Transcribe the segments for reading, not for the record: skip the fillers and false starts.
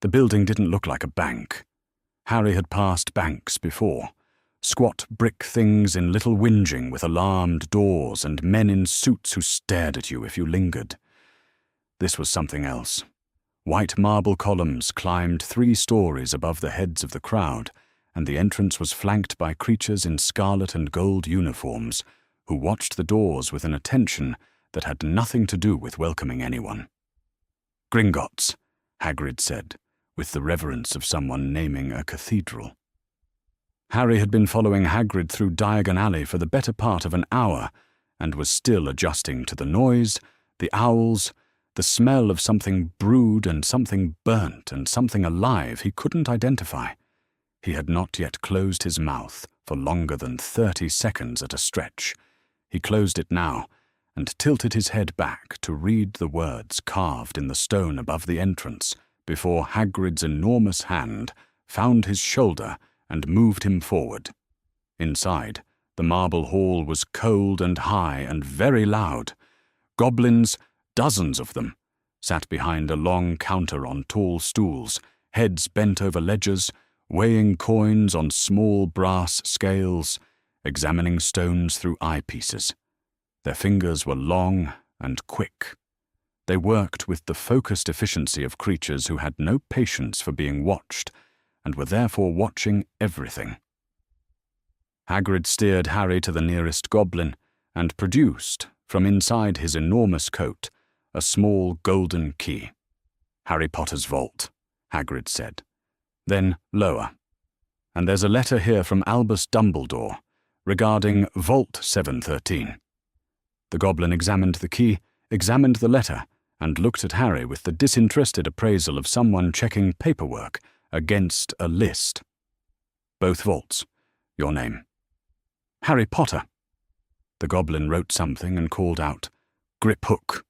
The building didn't look like a bank. Harry had passed banks before. Squat brick things in little whinging with alarmed doors and men in suits who stared at you if you lingered. This was something else. White marble columns climbed 3 stories above the heads of the crowd, and the entrance was flanked by creatures in scarlet and gold uniforms who watched the doors with an attention that had nothing to do with welcoming anyone. "Gringotts," Hagrid said, with the reverence of someone naming a cathedral. Harry had been following Hagrid through Diagon Alley for the better part of an hour, and was still adjusting to the noise, the owls, the smell of something brewed and something burnt and something alive he couldn't identify. He had not yet closed his mouth for longer than 30 seconds at a stretch. He closed it now, and tilted his head back to read the words carved in the stone above the entrance before Hagrid's enormous hand found his shoulder and moved him forward. Inside, the marble hall was cold and high and very loud. Goblins, dozens of them, sat behind a long counter on tall stools, heads bent over ledgers, weighing coins on small brass scales, examining stones through eyepieces. Their fingers were long and quick. They worked with the focused efficiency of creatures who had no patience for being watched, and were therefore watching everything. Hagrid steered Harry to the nearest goblin, and produced, from inside his enormous coat, a small golden key. "Harry Potter's vault," Hagrid said. Then lower. "And there's a letter here from Albus Dumbledore, regarding Vault 713. The goblin examined the key, examined the letter, and looked at Harry with the disinterested appraisal of someone checking paperwork against a list. "Both vaults. Your name." "Harry Potter." The goblin wrote something and called out, "Griphook."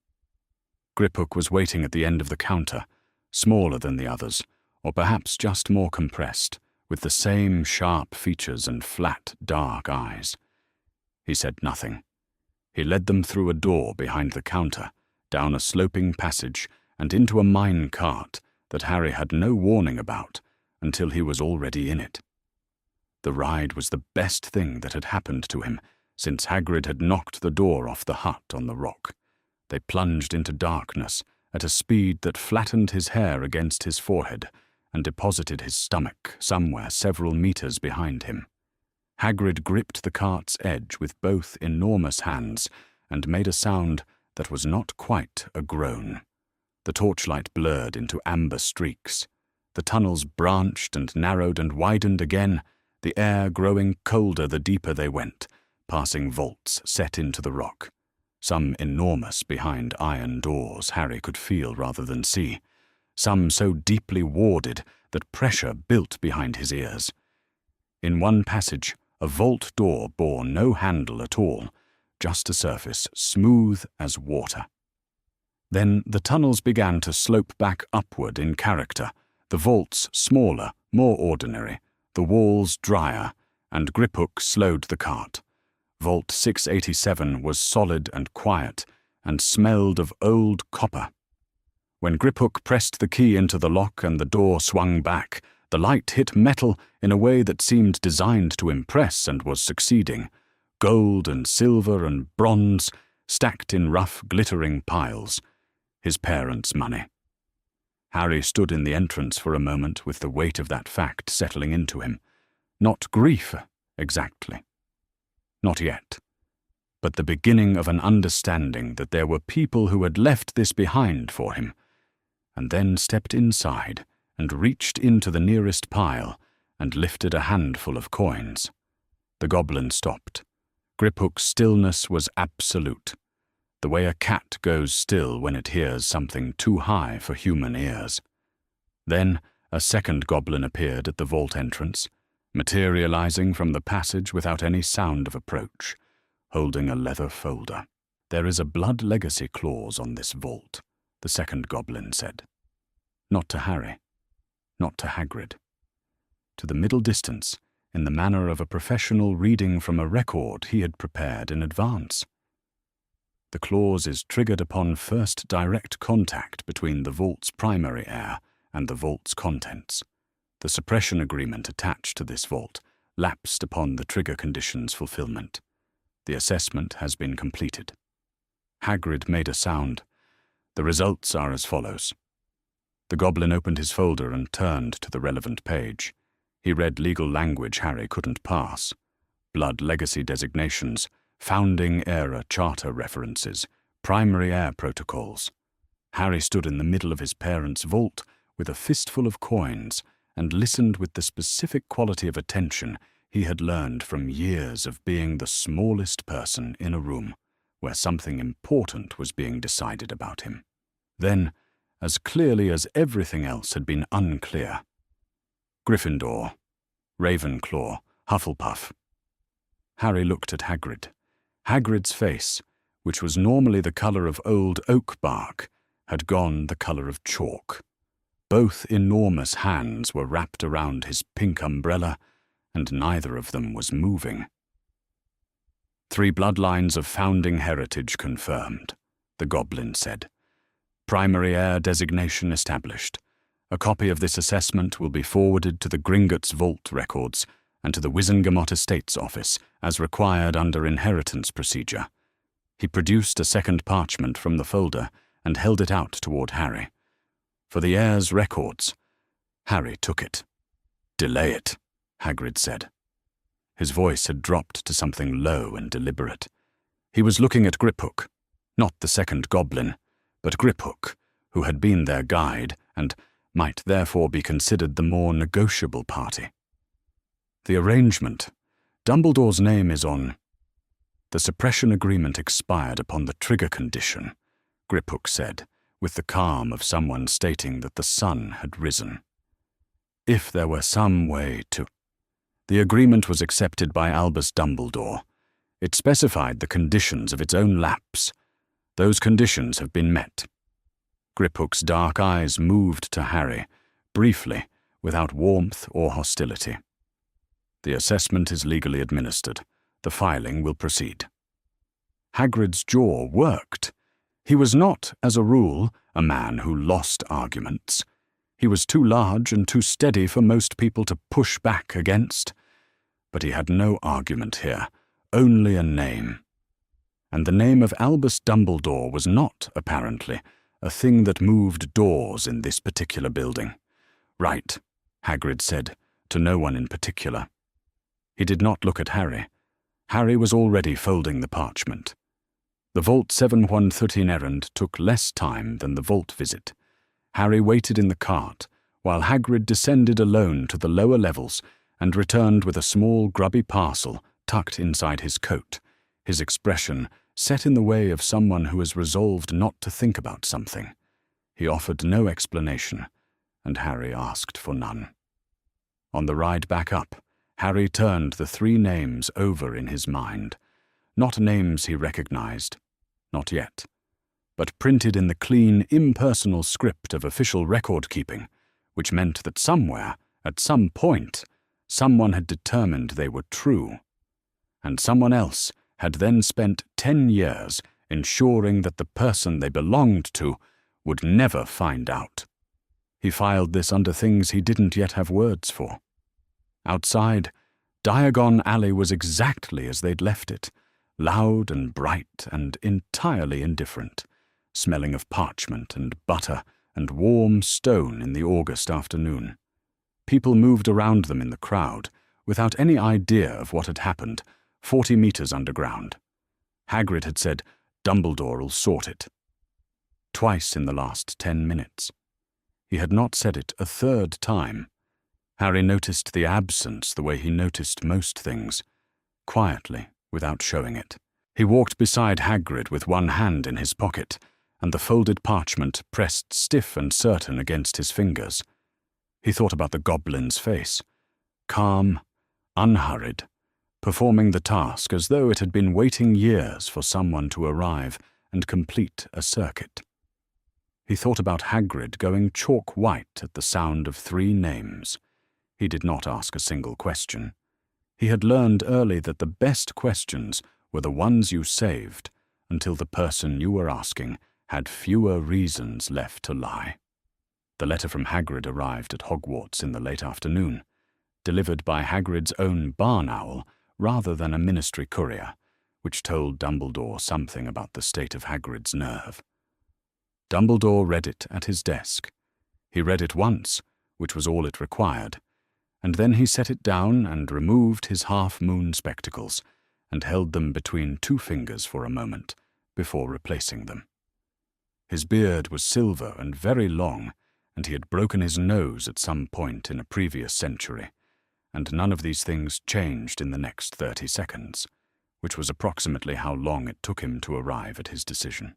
Griphook was waiting at the end of the counter, smaller than the others, or perhaps just more compressed, with the same sharp features and flat, dark eyes. He said nothing. He led them through a door behind the counter, down a sloping passage, and into a mine cart that Harry had no warning about until he was already in it. The ride was the best thing that had happened to him since Hagrid had knocked the door off the hut on the rock. They plunged into darkness at a speed that flattened his hair against his forehead and deposited his stomach somewhere several meters behind him. Hagrid gripped the cart's edge with both enormous hands and made a sound that was not quite a groan. The torchlight blurred into amber streaks. The tunnels branched and narrowed and widened again, the air growing colder the deeper they went, passing vaults set into the rock. Some enormous behind iron doors Harry could feel rather than see. Some so deeply warded that pressure built behind his ears. In one passage, a vault door bore no handle at all, just a surface smooth as water. Then the tunnels began to slope back upward in character, the vaults smaller, more ordinary, the walls drier, and Griphook slowed the cart. Vault 687 was solid and quiet, and smelled of old copper. When Griphook pressed the key into the lock and the door swung back, the light hit metal in a way that seemed designed to impress and was succeeding. Gold and silver and bronze, stacked in rough, glittering piles. His parents' money. Harry stood in the entrance for a moment with the weight of that fact settling into him. Not grief, exactly. Not yet. But the beginning of an understanding that there were people who had left this behind for him, and then stepped inside and reached into the nearest pile and lifted a handful of coins. The goblin stopped. Griphook's stillness was absolute, the way a cat goes still when it hears something too high for human ears. Then a second goblin appeared at the vault entrance, materializing from the passage without any sound of approach, holding a leather folder. "There is a blood legacy clause on this vault," the second goblin said. Not to Harry, not to Hagrid. To the middle distance, in the manner of a professional reading from a record he had prepared in advance. The clause is triggered upon first direct contact between the vault's primary heir and the vault's contents. The suppression agreement attached to this vault lapsed upon the trigger condition's fulfillment. The assessment has been completed. Hagrid made a sound. The results are as follows. The goblin opened his folder and turned to the relevant page. He read legal language Harry couldn't pass. Blood legacy designations, founding era charter references, primary heir protocols. Harry stood in the middle of his parents' vault with a fistful of coins and listened with the specific quality of attention he had learned from years of being the smallest person in a room where something important was being decided about him. Then, as clearly as everything else had been unclear, Gryffindor, Ravenclaw, Hufflepuff. Harry looked at Hagrid. Hagrid's face, which was normally the colour of old oak bark, had gone the colour of chalk. Both enormous hands were wrapped around his pink umbrella, and neither of them was moving. 3 bloodlines of founding heritage confirmed, the goblin said. Primary heir designation established. A copy of this assessment will be forwarded to the Gringotts vault records and to the Wizengamot Estates office as required under inheritance procedure. He produced a second parchment from the folder and held it out toward Harry. For the heir's records. Harry took it. Delay it, Hagrid said. His voice had dropped to something low and deliberate. He was looking at Griphook, not the second goblin, but Griphook, who had been their guide and might therefore be considered the more negotiable party. The arrangement. Dumbledore's name is on. The suppression agreement expired upon the trigger condition, Griphook said, with the calm of someone stating that the sun had risen. If there were some way to... The agreement was accepted by Albus Dumbledore. It specified the conditions of its own lapse. Those conditions have been met. Griphook's dark eyes moved to Harry, briefly, without warmth or hostility. The assessment is legally administered. The filing will proceed. Hagrid's jaw worked. He was not, as a rule, a man who lost arguments. He was too large and too steady for most people to push back against. But he had no argument here, only a name. And the name of Albus Dumbledore was not, apparently, a thing that moved doors in this particular building. Right, Hagrid said, to no one in particular. He did not look at Harry. Harry was already folding the parchment. The Vault 7113 errand took less time than the vault visit. Harry waited in the cart, while Hagrid descended alone to the lower levels and returned with a small grubby parcel tucked inside his coat, his expression set in the way of someone who has resolved not to think about something. He offered no explanation, and Harry asked for none. On the ride back up, Harry turned the 3 names over in his mind. Not names he recognized, not yet, but printed in the clean, impersonal script of official record-keeping, which meant that somewhere, at some point, someone had determined they were true, and someone else had then spent 10 years ensuring that the person they belonged to would never find out. He filed this under things he didn't yet have words for. Outside, Diagon Alley was exactly as they'd left it, loud and bright and entirely indifferent, smelling of parchment and butter and warm stone in the August afternoon. People moved around them in the crowd, without any idea of what had happened, 40 meters underground. Hagrid had said, Dumbledore'll sort it. Twice in the last 10 minutes. He had not said it a third time. Harry noticed the absence the way he noticed most things, quietly, without showing it. He walked beside Hagrid with one hand in his pocket, and the folded parchment pressed stiff and certain against his fingers. He thought about the goblin's face, calm, unhurried, performing the task as though it had been waiting years for someone to arrive and complete a circuit. He thought about Hagrid going chalk white at the sound of 3 names. He did not ask a single question. He had learned early that the best questions were the ones you saved until the person you were asking had fewer reasons left to lie. The letter from Hagrid arrived at Hogwarts in the late afternoon, delivered by Hagrid's own barn owl rather than a ministry courier, which told Dumbledore something about the state of Hagrid's nerve. Dumbledore read it at his desk. He read it once, which was all it required, and then he set it down and removed his half-moon spectacles and held them between two fingers for a moment before replacing them. His beard was silver and very long, and he had broken his nose at some point in a previous century, and none of these things changed in the next 30 seconds, which was approximately how long it took him to arrive at his decision.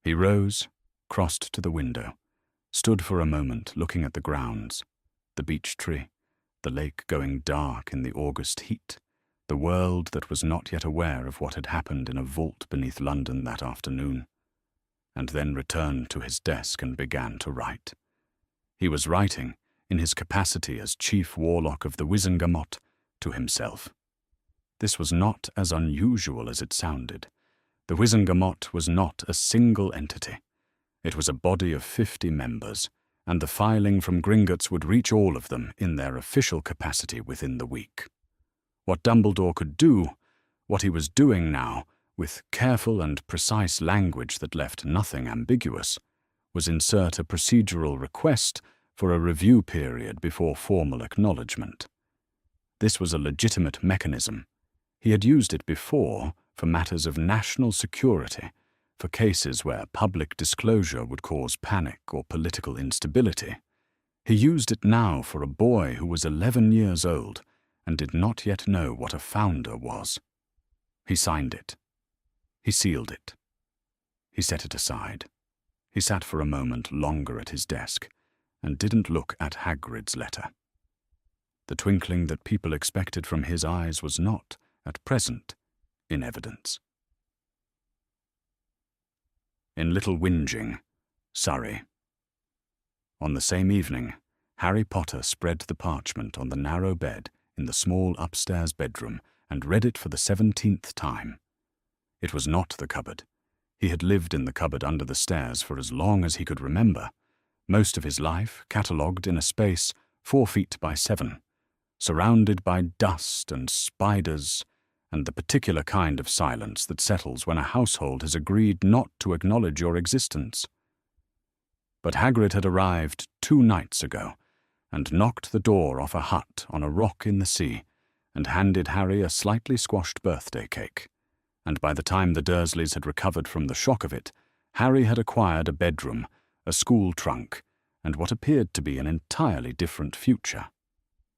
He rose, crossed to the window, stood for a moment looking at the grounds, the beech tree, the lake going dark in the August heat, the world that was not yet aware of what had happened in a vault beneath London that afternoon, and then returned to his desk and began to write. He was writing, in his capacity as Chief Warlock of the Wizengamot, to himself. This was not as unusual as it sounded. The Wizengamot was not a single entity. It was a body of 50 members, and the filing from Gringotts would reach all of them in their official capacity within the week. What Dumbledore could do, what he was doing now, with careful and precise language that left nothing ambiguous, was insert a procedural request for a review period before formal acknowledgement. This was a legitimate mechanism. He had used it before for matters of national security, for cases where public disclosure would cause panic or political instability. He used it now for a boy who was 11 years old and did not yet know what a founder was. He signed it. He sealed it. He set it aside. He sat for a moment longer at his desk and didn't look at Hagrid's letter. The twinkling that people expected from his eyes was not, at present, in evidence. In Little Whinging, Surrey. On the same evening, Harry Potter spread the parchment on the narrow bed in the small upstairs bedroom and read it for the 17th time. It was not the cupboard. He had lived in the cupboard under the stairs for as long as he could remember, most of his life catalogued in a space 4 feet by 7, surrounded by dust and spiders, and the particular kind of silence that settles when a household has agreed not to acknowledge your existence. But Hagrid had arrived 2 nights ago, and knocked the door off a hut on a rock in the sea, and handed Harry a slightly squashed birthday cake. And by the time the Dursleys had recovered from the shock of it, Harry had acquired a bedroom, a school trunk, and what appeared to be an entirely different future.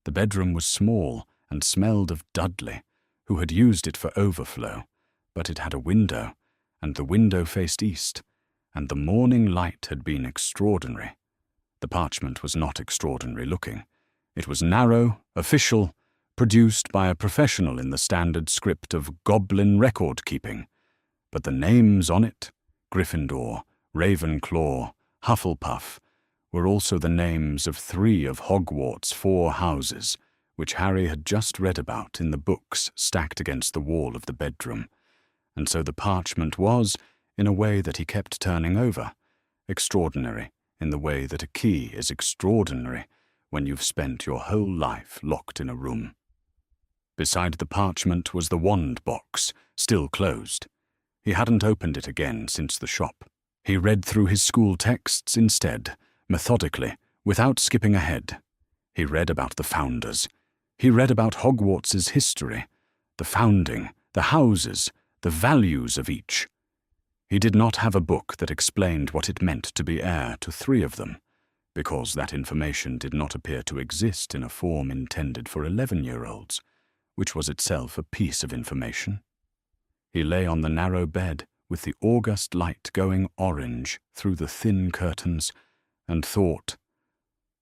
The bedroom was small and smelled of Dudley, who had used it for overflow, but it had a window, and the window faced east, and the morning light had been extraordinary. The parchment was not extraordinary looking. It was narrow, official, produced by a professional in the standard script of goblin record-keeping, but the names on it, Gryffindor, Ravenclaw, Hufflepuff, were also the names of 3 of Hogwarts' 4 houses, which Harry had just read about in the books stacked against the wall of the bedroom, and so the parchment was, in a way that he kept turning over, extraordinary in the way that a key is extraordinary when you've spent your whole life locked in a room. Beside the parchment was the wand box, still closed. He hadn't opened it again since the shop. He read through his school texts instead, methodically, without skipping ahead. He read about the founders. He read about Hogwarts's history, the founding, the houses, the values of each. He did not have a book that explained what it meant to be heir to 3 of them, because that information did not appear to exist in a form intended for 11-year-olds, which was itself a piece of information. He lay on the narrow bed with the August light going orange through the thin curtains, and thought,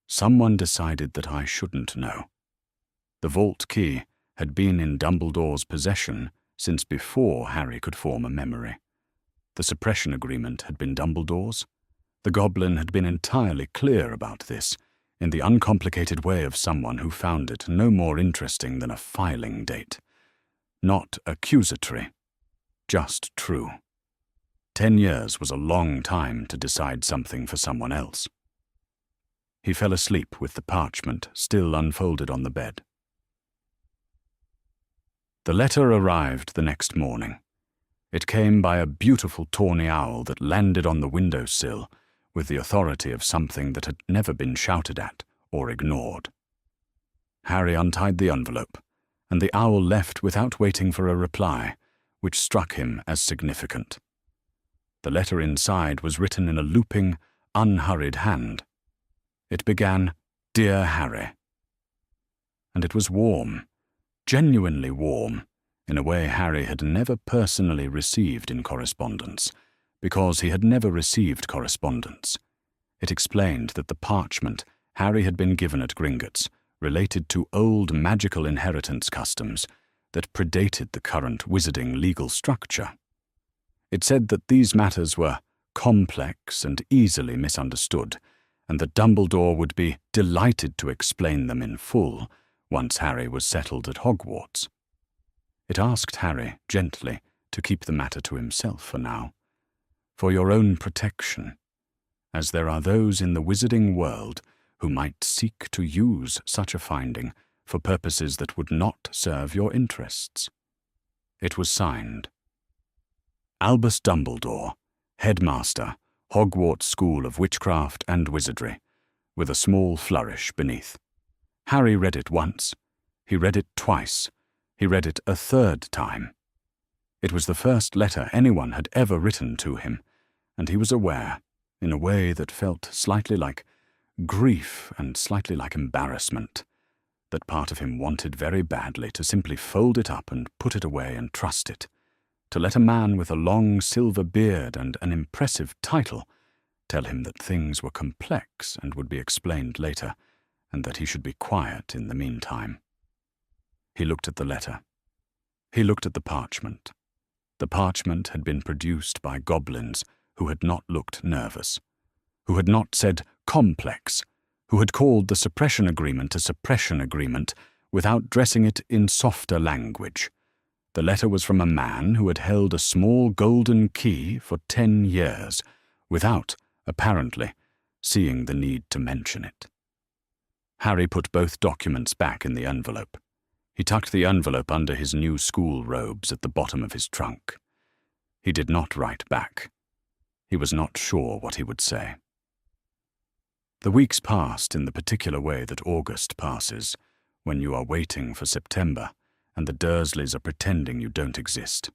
someone decided that I shouldn't know. The vault key had been in Dumbledore's possession since before Harry could form a memory. The suppression agreement had been Dumbledore's. The goblin had been entirely clear about this, in the uncomplicated way of someone who found it no more interesting than a filing date. Not accusatory, just true. 10 years was a long time to decide something for someone else. He fell asleep with the parchment still unfolded on the bed. The letter arrived the next morning. It came by a beautiful tawny owl that landed on the windowsill with the authority of something that had never been shouted at or ignored. Harry untied the envelope, and the owl left without waiting for a reply, which struck him as significant. The letter inside was written in a looping, unhurried hand. It began, "Dear Harry." And it was warm, genuinely warm, in a way Harry had never personally received in correspondence, because he had never received correspondence. It explained that the parchment Harry had been given at Gringotts related to old magical inheritance customs that predated the current wizarding legal structure. It said that these matters were complex and easily misunderstood, and that Dumbledore would be delighted to explain them in full once Harry was settled at Hogwarts. It asked Harry, gently, to keep the matter to himself for now, for your own protection, as there are those in the wizarding world who might seek to use such a finding for purposes that would not serve your interests. It was signed, Albus Dumbledore, Headmaster, Hogwarts School of Witchcraft and Wizardry, with a small flourish beneath. Harry read it once. He read it twice. He read it a third time. It was the first letter anyone had ever written to him, and he was aware, in a way that felt slightly like grief and slightly like embarrassment, that part of him wanted very badly to simply fold it up and put it away and trust it, to let a man with a long silver beard and an impressive title tell him that things were complex and would be explained later, and that he should be quiet in the meantime. He looked at the letter. He looked at the parchment. The parchment had been produced by goblins who had not looked nervous, who had not said complex, who had called the suppression agreement a suppression agreement without dressing it in softer language. The letter was from a man who had held a small golden key for 10 years, without, apparently, seeing the need to mention it. Harry put both documents back in the envelope. He tucked the envelope under his new school robes at the bottom of his trunk. He did not write back. He was not sure what he would say. The weeks passed in the particular way that August passes, when you are waiting for September and the Dursleys are pretending you don't exist.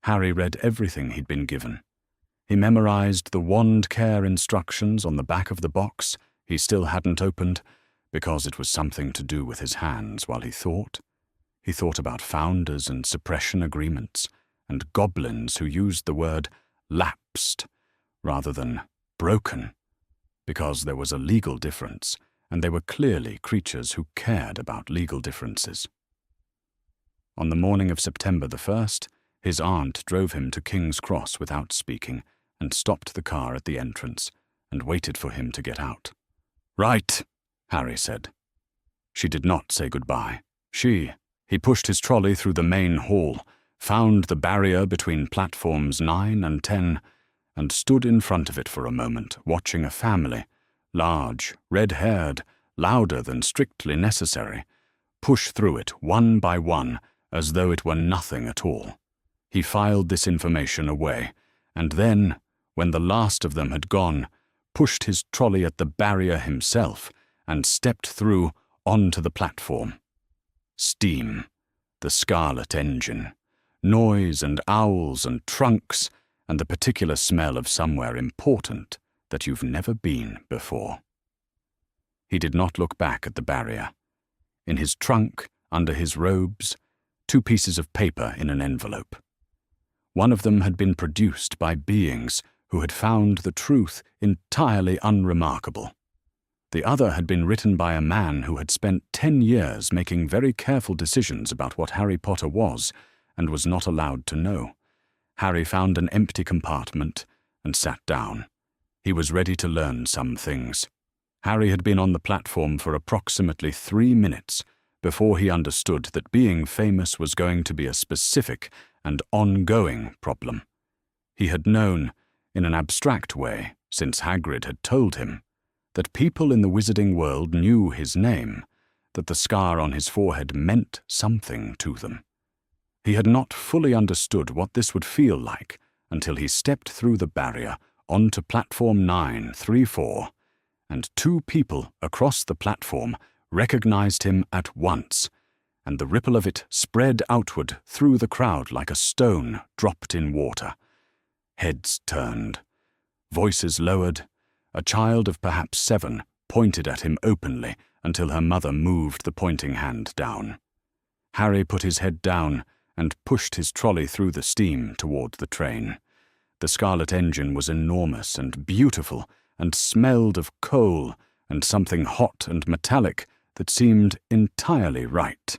Harry read everything he'd been given. He memorized the wand care instructions on the back of the box he still hadn't opened, because it was something to do with his hands while he thought. He thought about founders and suppression agreements, and goblins who used the word lapsed rather than broken, because there was a legal difference, and they were clearly creatures who cared about legal differences. On the morning of September the 1st, his aunt drove him to King's Cross without speaking, and stopped the car at the entrance, and waited for him to get out. "Right," Harry said. She did not say goodbye. He pushed his trolley through the main hall, found the barrier between platforms 9 and 10, and stood in front of it for a moment, watching a family, large, red-haired, louder than strictly necessary, push through it one by one as though it were nothing at all. He filed this information away, and then, when the last of them had gone, pushed his trolley at the barrier himself and stepped through onto the platform. Steam, the scarlet engine, noise and owls and trunks, and the particular smell of somewhere important that you've never been before. He did not look back at the barrier. In his trunk, under his robes, 2 pieces of paper in an envelope. One of them had been produced by beings who had found the truth entirely unremarkable. The other had been written by a man who had spent 10 years making very careful decisions about what Harry Potter was and was not allowed to know. Harry found an empty compartment and sat down. He was ready to learn some things. Harry had been on the platform for approximately 3 minutes before he understood that being famous was going to be a specific and ongoing problem. He had known, in an abstract way, since Hagrid had told him, that people in the wizarding world knew his name, that the scar on his forehead meant something to them. He had not fully understood what this would feel like until he stepped through the barrier onto platform 934, and two people across the platform recognized him at once, and the ripple of it spread outward through the crowd like a stone dropped in water. Heads turned, voices lowered. A child of perhaps 7 pointed at him openly until her mother moved the pointing hand down. Harry put his head down and pushed his trolley through the steam toward the train. The scarlet engine was enormous and beautiful and smelled of coal and something hot and metallic that seemed entirely right.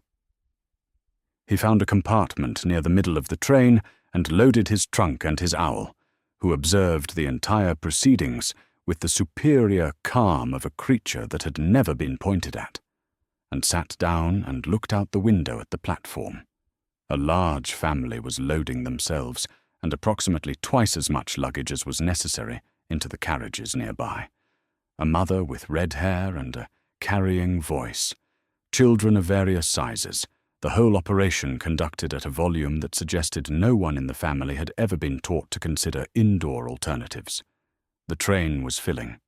He found a compartment near the middle of the train and loaded his trunk and his owl, who observed the entire proceedings with the superior calm of a creature that had never been pointed at, and sat down and looked out the window at the platform. A large family was loading themselves, and approximately twice as much luggage as was necessary, into the carriages nearby. A mother with red hair and a carrying voice, children of various sizes, the whole operation conducted at a volume that suggested no one in the family had ever been taught to consider indoor alternatives. The train was filling.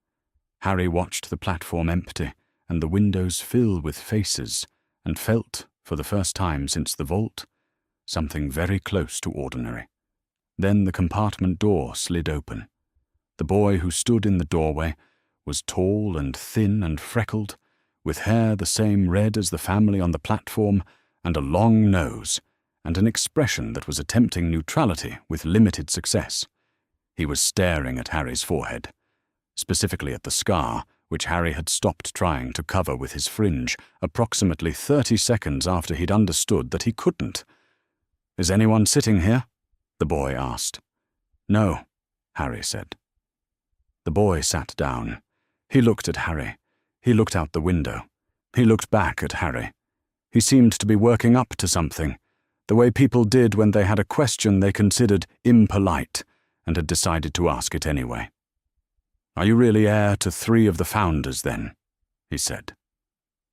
Harry watched the platform empty and the windows fill with faces, and felt, for the first time since the vault, something very close to ordinary. Then the compartment door slid open. The boy who stood in the doorway was tall and thin and freckled, with hair the same red as the family on the platform, and a long nose, and an expression that was attempting neutrality with limited success. He was staring at Harry's forehead, specifically at the scar, which Harry had stopped trying to cover with his fringe approximately 30 seconds after he'd understood that he couldn't. "Is anyone sitting here?" the boy asked. "No," Harry said. The boy sat down. He looked at Harry. He looked out the window. He looked back at Harry. He seemed to be working up to something, the way people did when they had a question they considered impolite and had decided to ask it anyway. "Are you really heir to 3 of the founders, then?" he said.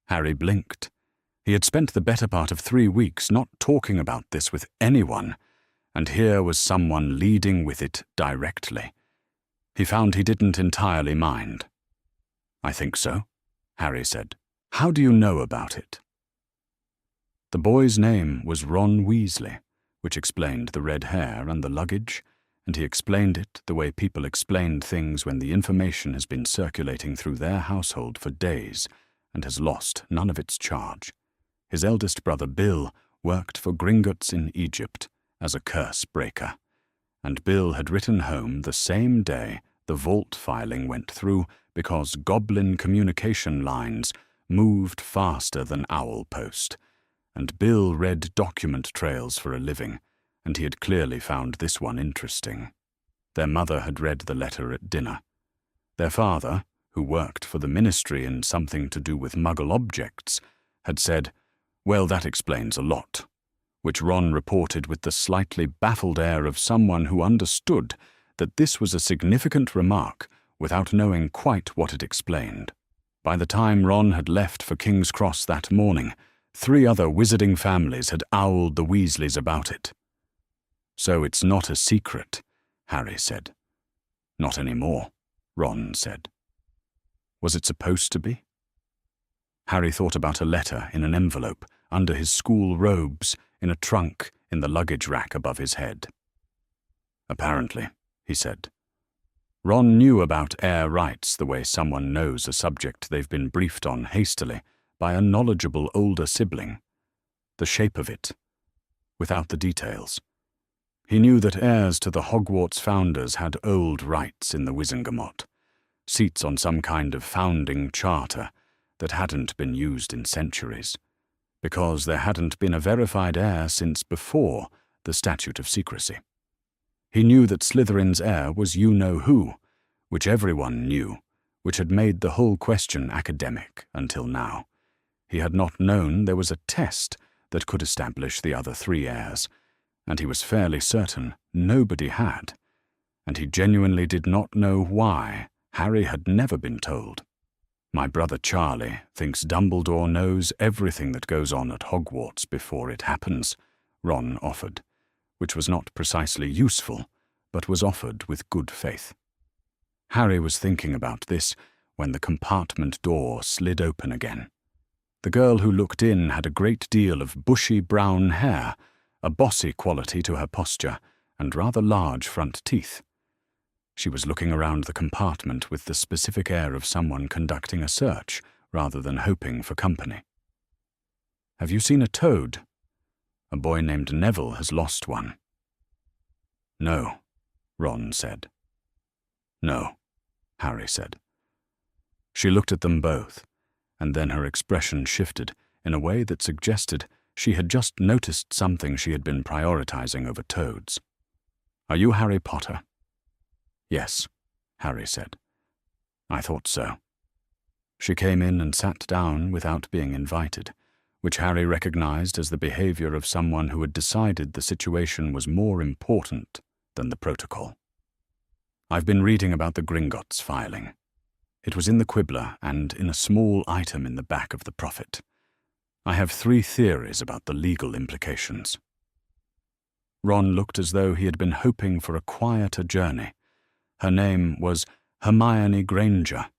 Harry blinked. He had spent the better part of 3 weeks not talking about this with anyone, and here was someone leading with it directly. He found he didn't entirely mind. "I think so," Harry said. "How do you know about it?" The boy's name was Ron Weasley, which explained the red hair and the luggage, and he explained it the way people explained things when the information has been circulating through their household for days and has lost none of its charge. His eldest brother Bill worked for Gringotts in Egypt as a curse breaker, and Bill had written home the same day the vault filing went through because goblin communication lines moved faster than owl post, and Bill read document trails for a living, and he had clearly found this one interesting. Their mother had read the letter at dinner. Their father, who worked for the ministry in something to do with Muggle objects, had said, "Well, that explains a lot," which Ron reported with the slightly baffled air of someone who understood that this was a significant remark without knowing quite what it explained. By the time Ron had left for King's Cross that morning, 3 other wizarding families had owled the Weasleys about it. "So it's not a secret," Harry said. "Not anymore," Ron said. Was it supposed to be? Harry thought about a letter in an envelope under his school robes in a trunk in the luggage rack above his head. "Apparently," he said. Ron knew about heir rights the way someone knows a subject they've been briefed on hastily by a knowledgeable older sibling. The shape of it, without the details. He knew that heirs to the Hogwarts founders had old rights in the Wizengamot, seats on some kind of founding charter that hadn't been used in centuries, because there hadn't been a verified heir since before the Statute of Secrecy. He knew that Slytherin's heir was you-know-who, which everyone knew, which had made the whole question academic until now. He had not known there was a test that could establish the other 3 heirs, and he was fairly certain nobody had, and he genuinely did not know why Harry had never been told. My brother Charlie thinks Dumbledore knows everything that goes on at Hogwarts before it happens, Ron offered, which was not precisely useful, but was offered with good faith. Harry was thinking about this when the compartment door slid open again. The girl who looked in had a great deal of bushy brown hair, a bossy quality to her posture, and rather large front teeth. She was looking around the compartment with the specific air of someone conducting a search rather than hoping for company. "Have you seen a toad? A boy named Neville has lost one." "No," Ron said. "No," Harry said. She looked at them both, and then her expression shifted in a way that suggested she had just noticed something she had been prioritizing over toads. "Are you Harry Potter?" "Yes," Harry said. "I thought so." She came in and sat down without being invited, which Harry recognized as the behavior of someone who had decided the situation was more important than the protocol. "I've been reading about the Gringotts filing. It was in the Quibbler and in a small item in the back of the Prophet. I have 3 theories about the legal implications." Ron looked as though he had been hoping for a quieter journey. Her name was Hermione Granger,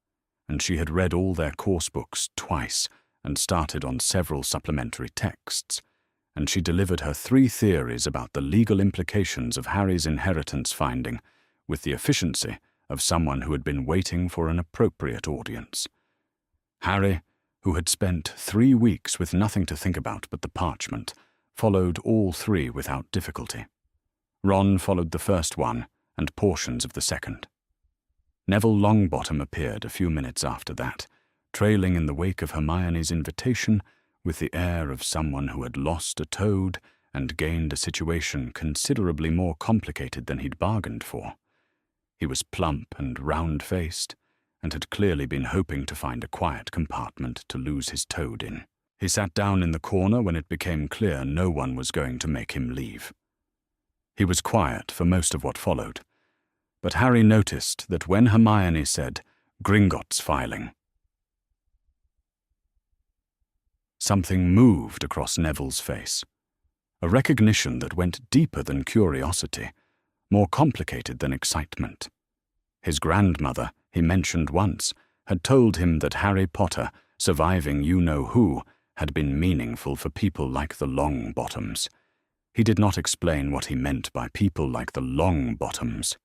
and she had read all their course books twice and started on several supplementary texts, and she delivered her 3 theories about the legal implications of Harry's inheritance finding with the efficiency of someone who had been waiting for an appropriate audience. Harry, who had spent 3 weeks with nothing to think about but the parchment, followed all 3 without difficulty. Ron followed the first one and portions of the second. Neville Longbottom appeared a few minutes after that, trailing in the wake of Hermione's invitation with the air of someone who had lost a toad and gained a situation considerably more complicated than he'd bargained for. He was plump and round-faced, and had clearly been hoping to find a quiet compartment to lose his toad in. He sat down in the corner when it became clear no one was going to make him leave. He was quiet for most of what followed, but Harry noticed that when Hermione said, "Gringotts filing," something moved across Neville's face, a recognition that went deeper than curiosity, more complicated than excitement. His grandmother, he mentioned once, had told him that Harry Potter, surviving you-know-who, had been meaningful for people like the Longbottoms. He did not explain what he meant by people like the Longbottoms.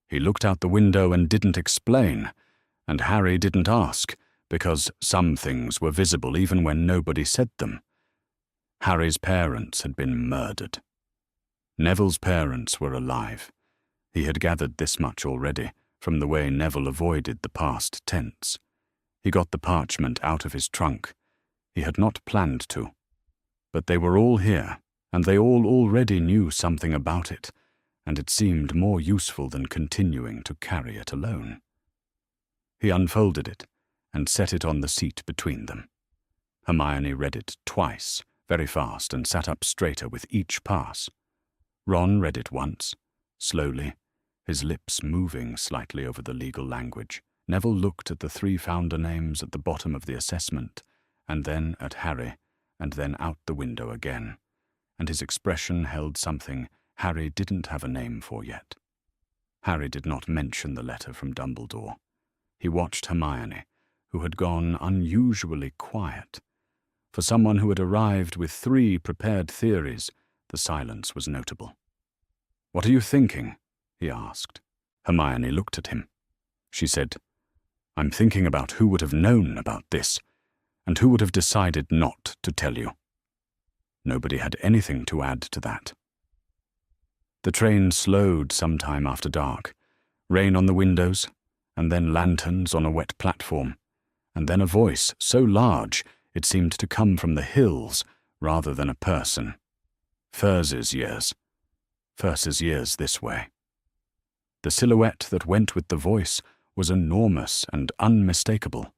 He looked out the window and didn't explain, and Harry didn't ask, because some things were visible even when nobody said them. Harry's parents had been murdered. Neville's parents were alive. He had gathered this much already from the way Neville avoided the past tense. He got the parchment out of his trunk. He had not planned to. But they were all here, and they all already knew something about it, and it seemed more useful than continuing to carry it alone. He unfolded it and set it on the seat between them. Hermione read it twice, very fast, and sat up straighter with each pass. Ron read it once, slowly, his lips moving slightly over the legal language. Neville looked at the 3 founder names at the bottom of the assessment, and then at Harry, and then out the window again, and his expression held something Harry didn't have a name for yet. Harry did not mention the letter from Dumbledore. He watched Hermione, who had gone unusually quiet. For someone who had arrived with 3 prepared theories, the silence was notable. "What are you thinking?" he asked. Hermione looked at him. She said, "I'm thinking about who would have known about this, and who would have decided not to tell you." Nobody had anything to add to that. The train slowed sometime after dark, rain on the windows, and then lanterns on a wet platform, and then a voice so large it seemed to come from the hills rather than a person. Furz's years. Furz's years this way. The silhouette that went with the voice was enormous and unmistakable.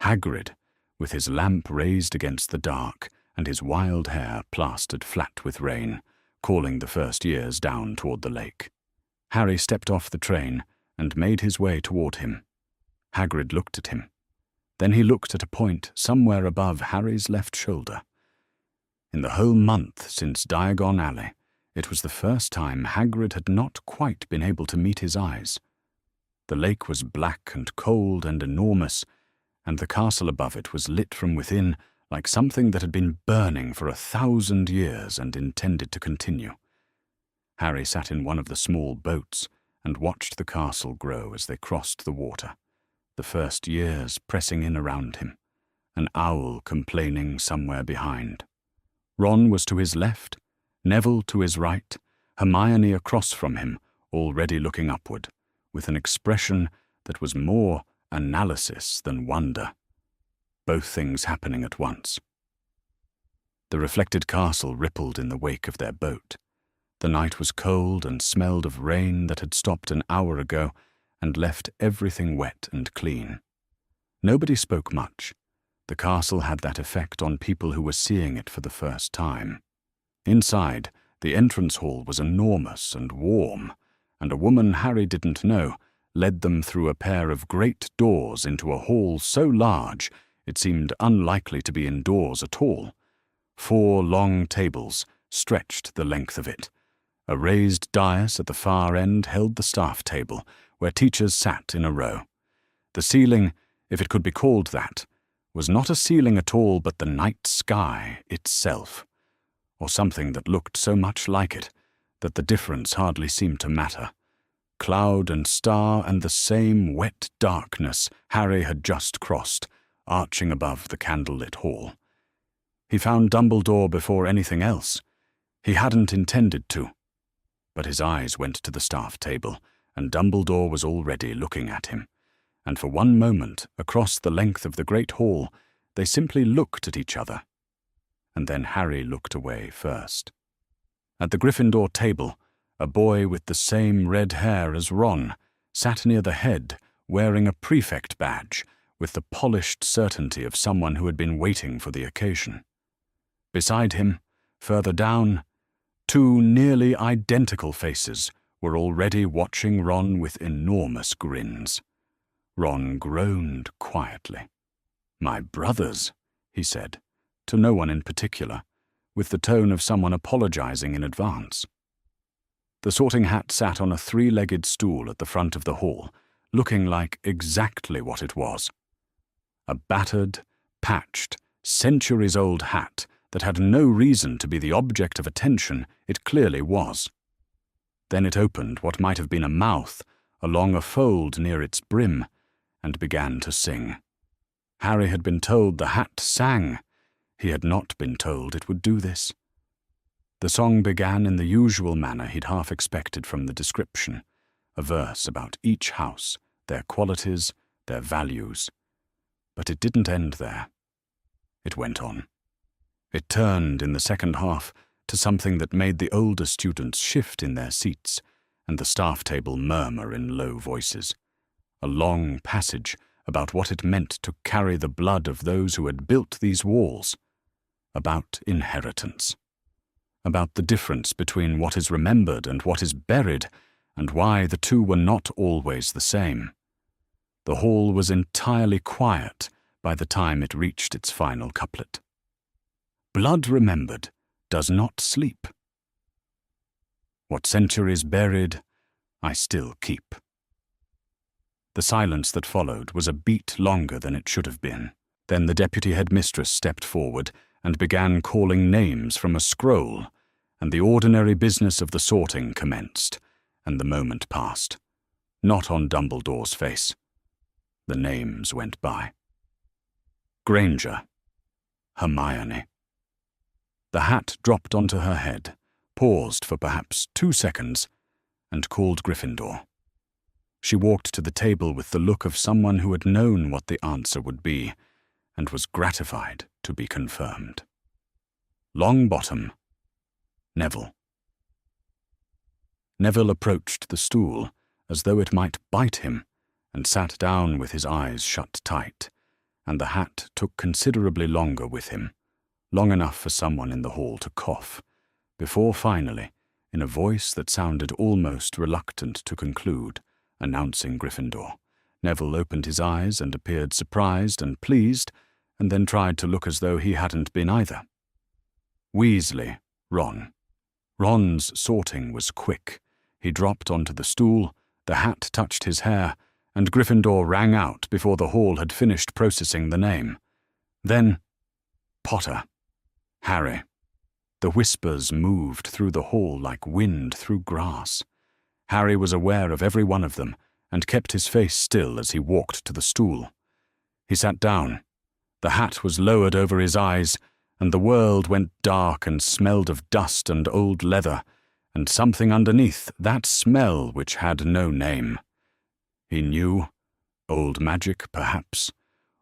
Hagrid, with his lamp raised against the dark and his wild hair plastered flat with rain, calling the first years down toward the lake. Harry stepped off the train and made his way toward him. Hagrid looked at him. Then he looked at a point somewhere above Harry's left shoulder. In the whole month since Diagon Alley, it was the first time Hagrid had not quite been able to meet his eyes. The lake was black and cold and enormous, and the castle above it was lit from within like something that had been burning for 1,000 years and intended to continue. Harry sat in one of the small boats and watched the castle grow as they crossed the water, the first years pressing in around him, an owl complaining somewhere behind. Ron was to his left, Neville to his right, Hermione across from him, already looking upward, with an expression that was more analysis than wonder, both things happening at once. The reflected castle rippled in the wake of their boat. The night was cold and smelled of rain that had stopped an hour ago and left everything wet and clean. Nobody spoke much. The castle had that effect on people who were seeing it for the first time. Inside, the entrance hall was enormous and warm, and a woman Harry didn't know led them through a pair of great doors into a hall so large it seemed unlikely to be indoors at all. 4 long tables stretched the length of it. A raised dais at the far end held the staff table, where teachers sat in a row. The ceiling, if it could be called that, was not a ceiling at all but the night sky itself, or something that looked so much like it that the difference hardly seemed to matter. Cloud and star and the same wet darkness Harry had just crossed, arching above the candlelit hall. He found Dumbledore before anything else. He hadn't intended to. But his eyes went to the staff table, and Dumbledore was already looking at him. And for one moment, across the length of the great hall, they simply looked at each other. And then Harry looked away first. At the Gryffindor table, a boy with the same red hair as Ron sat near the head, wearing a prefect badge, with the polished certainty of someone who had been waiting for the occasion. Beside him, further down, 2 nearly identical faces were already watching Ron with enormous grins. Ron groaned quietly. "My brothers," he said, to no one in particular, with the tone of someone apologizing in advance. The Sorting Hat sat on a 3-legged stool at the front of the hall, looking like exactly what it was. A battered, patched, centuries-old hat that had no reason to be the object of attention it clearly was. Then it opened what might have been a mouth along a fold near its brim and began to sing. Harry had been told the hat sang. He had not been told it would do this. The song began in the usual manner he'd half expected from the description, a verse about each house, their qualities, their values. But it didn't end there. It went on. It turned in the second half to something that made the older students shift in their seats and the staff table murmur in low voices. A long passage about what it meant to carry the blood of those who had built these walls, about inheritance, about the difference between what is remembered and what is buried, and why the two were not always the same. The hall was entirely quiet by the time it reached its final couplet. Blood remembered does not sleep. What centuries buried, I still keep. The silence that followed was a beat longer than it should have been. Then the deputy headmistress stepped forward and began calling names from a scroll, and the ordinary business of the sorting commenced, and the moment passed. Not on Dumbledore's face. The names went by. Granger. Hermione. The hat dropped onto her head, paused for perhaps 2 seconds, and called Gryffindor. She walked to the table with the look of someone who had known what the answer would be, and was gratified to be confirmed. Longbottom. Neville. Neville approached the stool, as though it might bite him, and sat down with his eyes shut tight, and the hat took considerably longer with him, long enough for someone in the hall to cough, before finally, in a voice that sounded almost reluctant to conclude, announcing Gryffindor, Neville opened his eyes and appeared surprised and pleased, and then tried to look as though he hadn't been either. Weasley, Ron. Ron's sorting was quick. He dropped onto the stool, the hat touched his hair, and Gryffindor rang out before the hall had finished processing the name. Then, Potter. Harry. The whispers moved through the hall like wind through grass. Harry was aware of every one of them, and kept his face still as he walked to the stool. He sat down. The hat was lowered over his eyes, and the world went dark and smelled of dust and old leather, and something underneath that smell which had no name. He knew, old magic perhaps,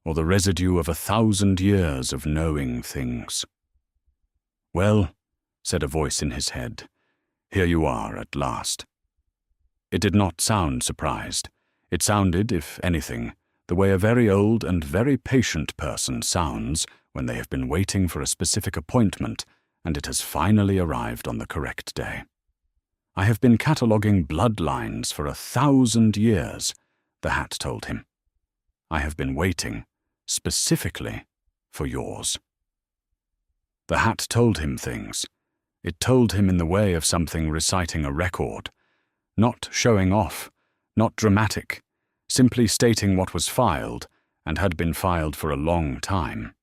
or the residue of 1,000 years of knowing things. "Well," said a voice in his head, "here you are at last." It did not sound surprised. It sounded, if anything, the way a very old and very patient person sounds when they have been waiting for a specific appointment and it has finally arrived on the correct day. "I have been cataloguing bloodlines for 1,000 years, the hat told him. "I have been waiting, specifically, for yours." The hat told him things. It told him in the way of something reciting a record. Not showing off, not dramatic, simply stating what was filed, and had been filed for a long time.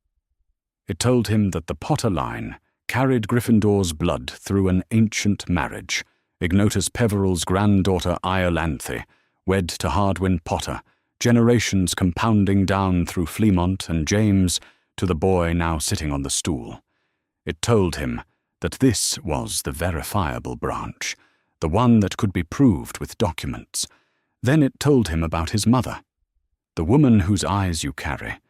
It told him that the Potter line carried Gryffindor's blood through an ancient marriage, Ignotus Peveril's granddaughter Iolanthe, wed to Hardwin Potter, generations compounding down through Fleamont and James to the boy now sitting on the stool. It told him that this was the verifiable branch, the one that could be proved with documents. Then it told him about his mother. The woman whose eyes you carry,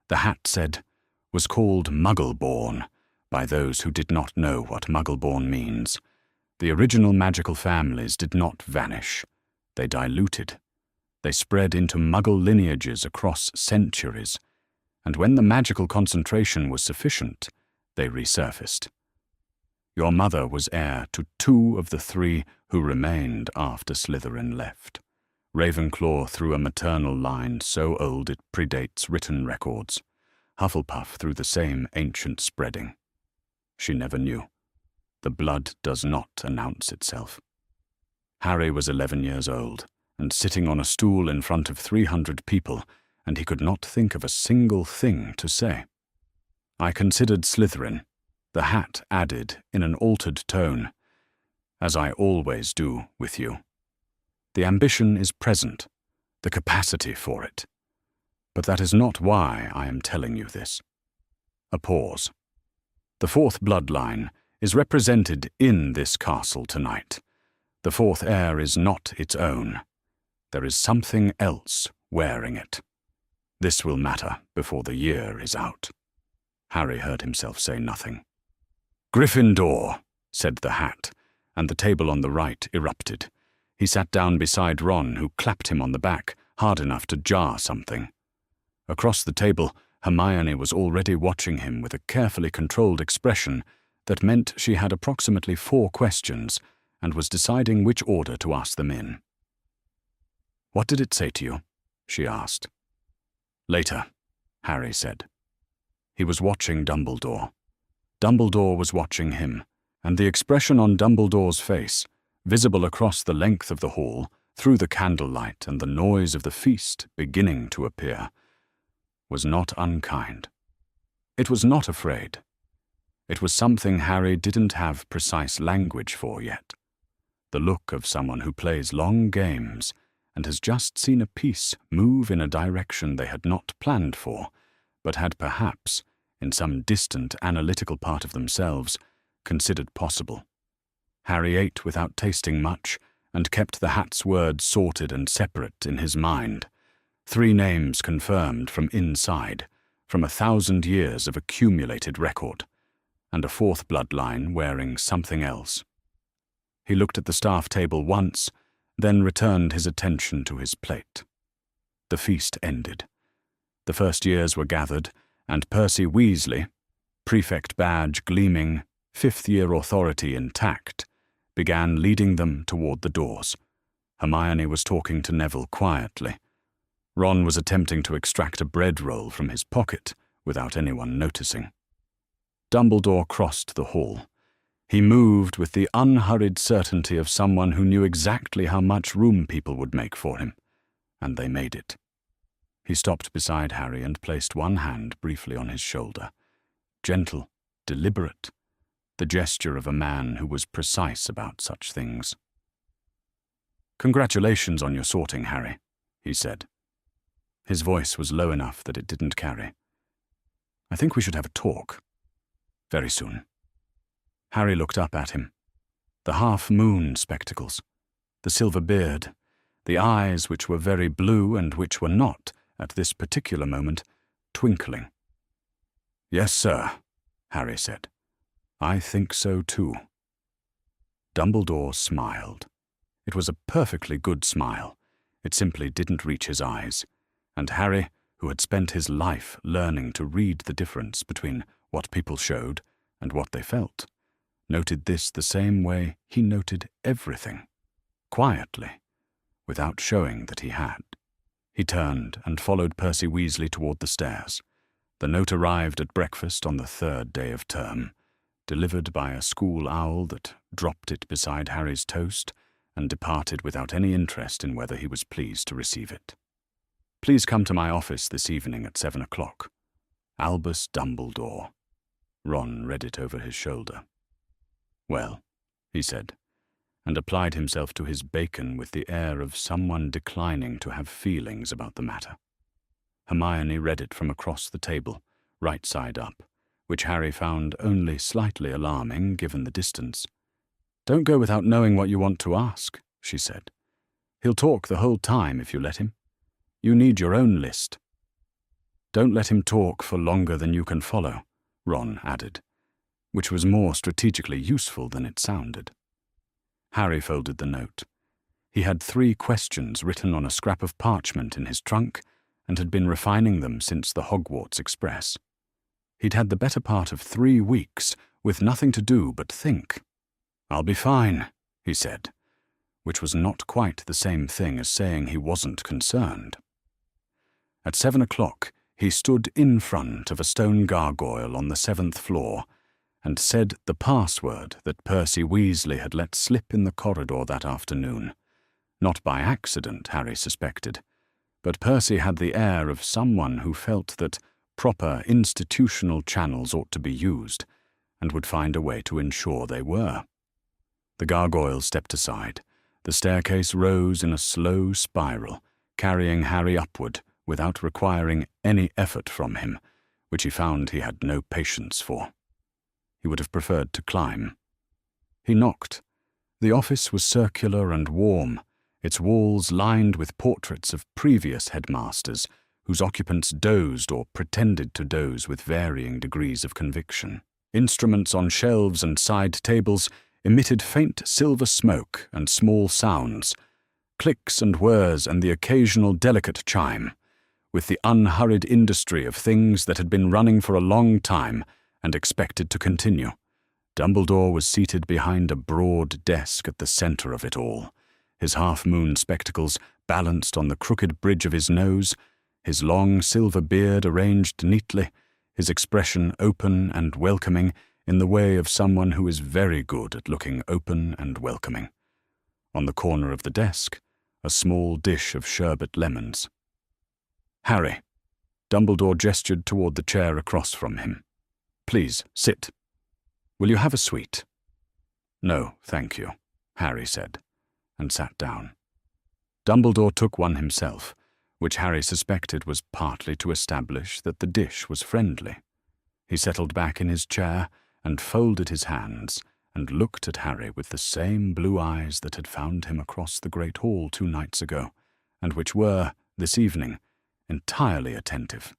the hat said, was called Muggleborn by those who did not know what Muggleborn means. The original magical families did not vanish. They diluted. They spread into Muggle lineages across centuries, and when the magical concentration was sufficient, they resurfaced. Your mother was heir to 2 of the 3 who remained after Slytherin left. Ravenclaw through a maternal line so old it predates written records. Hufflepuff through the same ancient spreading. She never knew. The blood does not announce itself. Harry was 11 years old, and sitting on a stool in front of 300 people, and he could not think of a single thing to say. "I considered Slytherin," the hat added in an altered tone, "as I always do with you. The ambition is present, the capacity for it. But that is not why I am telling you this." A pause. "The 4th bloodline is represented in this castle tonight. The 4th heir is not its own. There is something else wearing it. This will matter before the year is out." Harry heard himself say nothing. "Gryffindor," said the hat, and the table on the right erupted. He sat down beside Ron, who clapped him on the back, hard enough to jar something. Across the table, Hermione was already watching him with a carefully controlled expression that meant she had approximately 4 questions and was deciding which order to ask them in. "What did it say to you?" she asked. "Later," Harry said. He was watching Dumbledore. Dumbledore was watching him, and the expression on Dumbledore's face, visible across the length of the hall, through the candlelight and the noise of the feast beginning to appear, was not unkind. It was not afraid. It was something Harry didn't have precise language for yet. The look of someone who plays long games and has just seen a piece move in a direction they had not planned for, but had perhaps, in some distant analytical part of themselves, considered possible. Harry ate without tasting much, and kept the hat's words sorted and separate in his mind. 3 names confirmed from inside, from 1,000 years of accumulated record, and a 4th bloodline wearing something else. He looked at the staff table once, then returned his attention to his plate. The feast ended. The first years were gathered, and Percy Weasley, prefect badge gleaming, 5th-year authority intact, began leading them toward the doors. Hermione was talking to Neville quietly. Ron was attempting to extract a bread roll from his pocket without anyone noticing. Dumbledore crossed the hall. He moved with the unhurried certainty of someone who knew exactly how much room people would make for him, and they made it. He stopped beside Harry and placed one hand briefly on his shoulder. Gentle, deliberate, the gesture of a man who was precise about such things. "Congratulations on your sorting, Harry," he said. His voice was low enough that it didn't carry. "I think we should have a talk. Very soon." Harry looked up at him. The half-moon spectacles, the silver beard, the eyes which were very blue and which were not, at this particular moment, twinkling. "Yes, sir," Harry said. "I think so too." Dumbledore smiled. It was a perfectly good smile. It simply didn't reach his eyes. And Harry, who had spent his life learning to read the difference between what people showed and what they felt, noted this the same way he noted everything, quietly, without showing that he had. He turned and followed Percy Weasley toward the stairs. The note arrived at breakfast on the 3rd day of term, delivered by a school owl that dropped it beside Harry's toast and departed without any interest in whether he was pleased to receive it. "Please come to my office this evening at 7 o'clock. Albus Dumbledore." Ron read it over his shoulder. "Well," he said, and applied himself to his bacon with the air of someone declining to have feelings about the matter. Hermione read it from across the table, right side up, which Harry found only slightly alarming given the distance. "Don't go without knowing what you want to ask," she said. "He'll talk the whole time if you let him. You need your own list." "Don't let him talk for longer than you can follow," Ron added, which was more strategically useful than it sounded. Harry folded the note. He had 3 questions written on a scrap of parchment in his trunk and had been refining them since the Hogwarts Express. He'd had the better part of 3 weeks with nothing to do but think. "I'll be fine," he said, which was not quite the same thing as saying he wasn't concerned. At 7 o'clock, he stood in front of a stone gargoyle on the 7th floor and said the password that Percy Weasley had let slip in the corridor that afternoon. Not by accident, Harry suspected, but Percy had the air of someone who felt that proper institutional channels ought to be used and would find a way to ensure they were. The gargoyle stepped aside. The staircase rose in a slow spiral, carrying Harry upward without requiring any effort from him, which he found he had no patience for. He would have preferred to climb. He knocked. The office was circular and warm, its walls lined with portraits of previous headmasters whose occupants dozed or pretended to doze with varying degrees of conviction. Instruments on shelves and side tables emitted faint silver smoke and small sounds, clicks and whirs and the occasional delicate chime, with the unhurried industry of things that had been running for a long time and expected to continue. Dumbledore was seated behind a broad desk at the center of it all, his half-moon spectacles balanced on the crooked bridge of his nose, his long silver beard arranged neatly, his expression open and welcoming in the way of someone who is very good at looking open and welcoming. On the corner of the desk, a small dish of sherbet lemons. "Harry," Dumbledore gestured toward the chair across from him. "Please, sit. Will you have a sweet?" "No, thank you," Harry said, and sat down. Dumbledore took one himself, which Harry suspected was partly to establish that the dish was friendly. He settled back in his chair and folded his hands and looked at Harry with the same blue eyes that had found him across the Great Hall 2 nights ago, and which were, this evening, entirely attentive.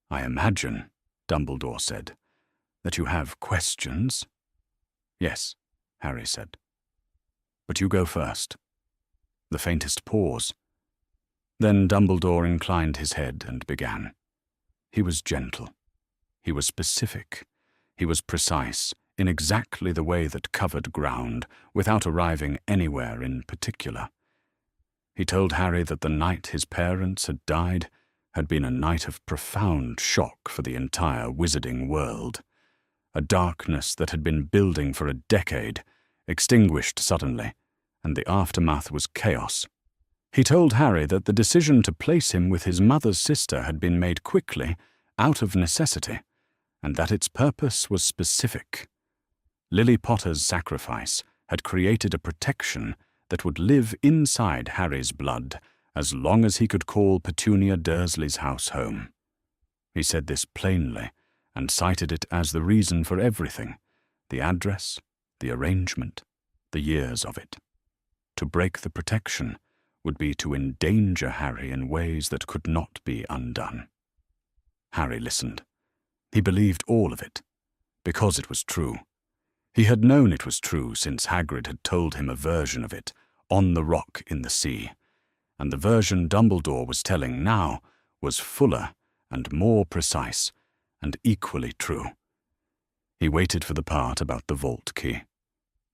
"I imagine," Dumbledore said, "that you have questions?" "Yes," Harry said. "But you go first." The faintest pause. Then Dumbledore inclined his head and began. He was gentle. He was specific. He was precise, in exactly the way that covered ground, without arriving anywhere in particular. He told Harry that the night his parents had died had been a night of profound shock for the entire wizarding world. A darkness that had been building for a decade extinguished suddenly, and the aftermath was chaos. He told Harry that the decision to place him with his mother's sister had been made quickly, out of necessity, and that its purpose was specific. Lily Potter's sacrifice had created a protection that would live inside Harry's blood as long as he could call Petunia Dursley's house home. He said this plainly and cited it as the reason for everything: the address, the arrangement, the years of it. To break the protection would be to endanger Harry in ways that could not be undone. Harry listened. He believed all of it, because it was true. He had known it was true since Hagrid had told him a version of it, on the rock in the sea, and the version Dumbledore was telling now was fuller and more precise and equally true. He waited for the part about the vault key.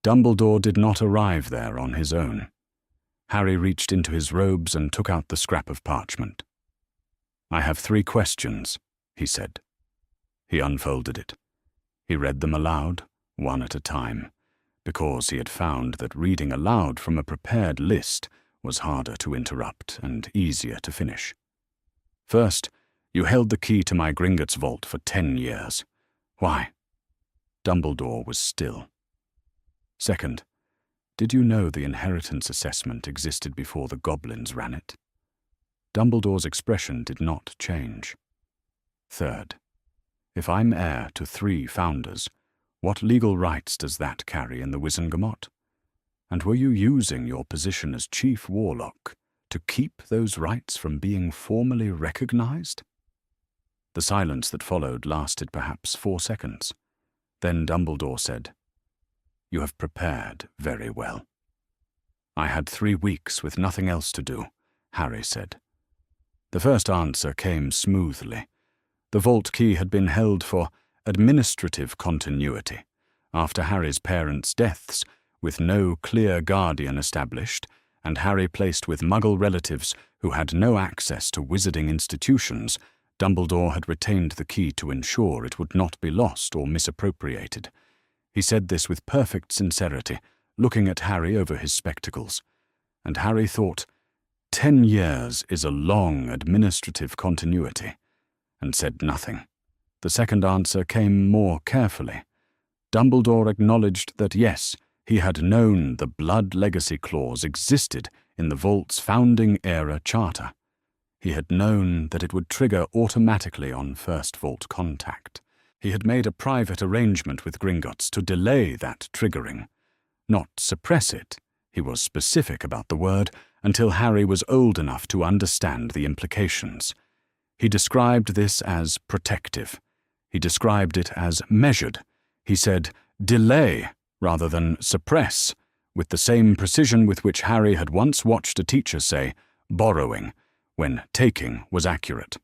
Dumbledore did not arrive there on his own. Harry reached into his robes and took out the scrap of parchment. "I have 3 questions," he said. He unfolded it. He read them aloud, one at a time, because he had found that reading aloud from a prepared list was harder to interrupt and easier to finish. "First, you held the key to my Gringotts vault for 10 years. Why?" Dumbledore was still. "Second, did you know the inheritance assessment existed before the goblins ran it?" Dumbledore's expression did not change. "Third, if I'm heir to 3 founders, what legal rights does that carry in the Wizengamot? And were you using your position as Chief Warlock to keep those rights from being formally recognized?" The silence that followed lasted perhaps 4 seconds. Then Dumbledore said, "You have prepared very well." "I had 3 weeks with nothing else to do," Harry said. The first answer came smoothly. The vault key had been held for administrative continuity after Harry's parents' deaths, with no clear guardian established, and Harry placed with Muggle relatives who had no access to wizarding institutions. Dumbledore had retained the key to ensure it would not be lost or misappropriated. He said this with perfect sincerity, looking at Harry over his spectacles. And Harry thought, 10 years is a long administrative continuity, and said nothing. The second answer came more carefully. Dumbledore acknowledged that yes, he had known the blood legacy clause existed in the vault's founding-era charter. He had known that it would trigger automatically on first vault contact. He had made a private arrangement with Gringotts to delay that triggering. Not suppress it, he was specific about the word, until Harry was old enough to understand the implications. He described this as protective. He described it as measured. He said delay rather than suppress, with the same precision with which Harry had once watched a teacher say borrowing, when taking was accurate.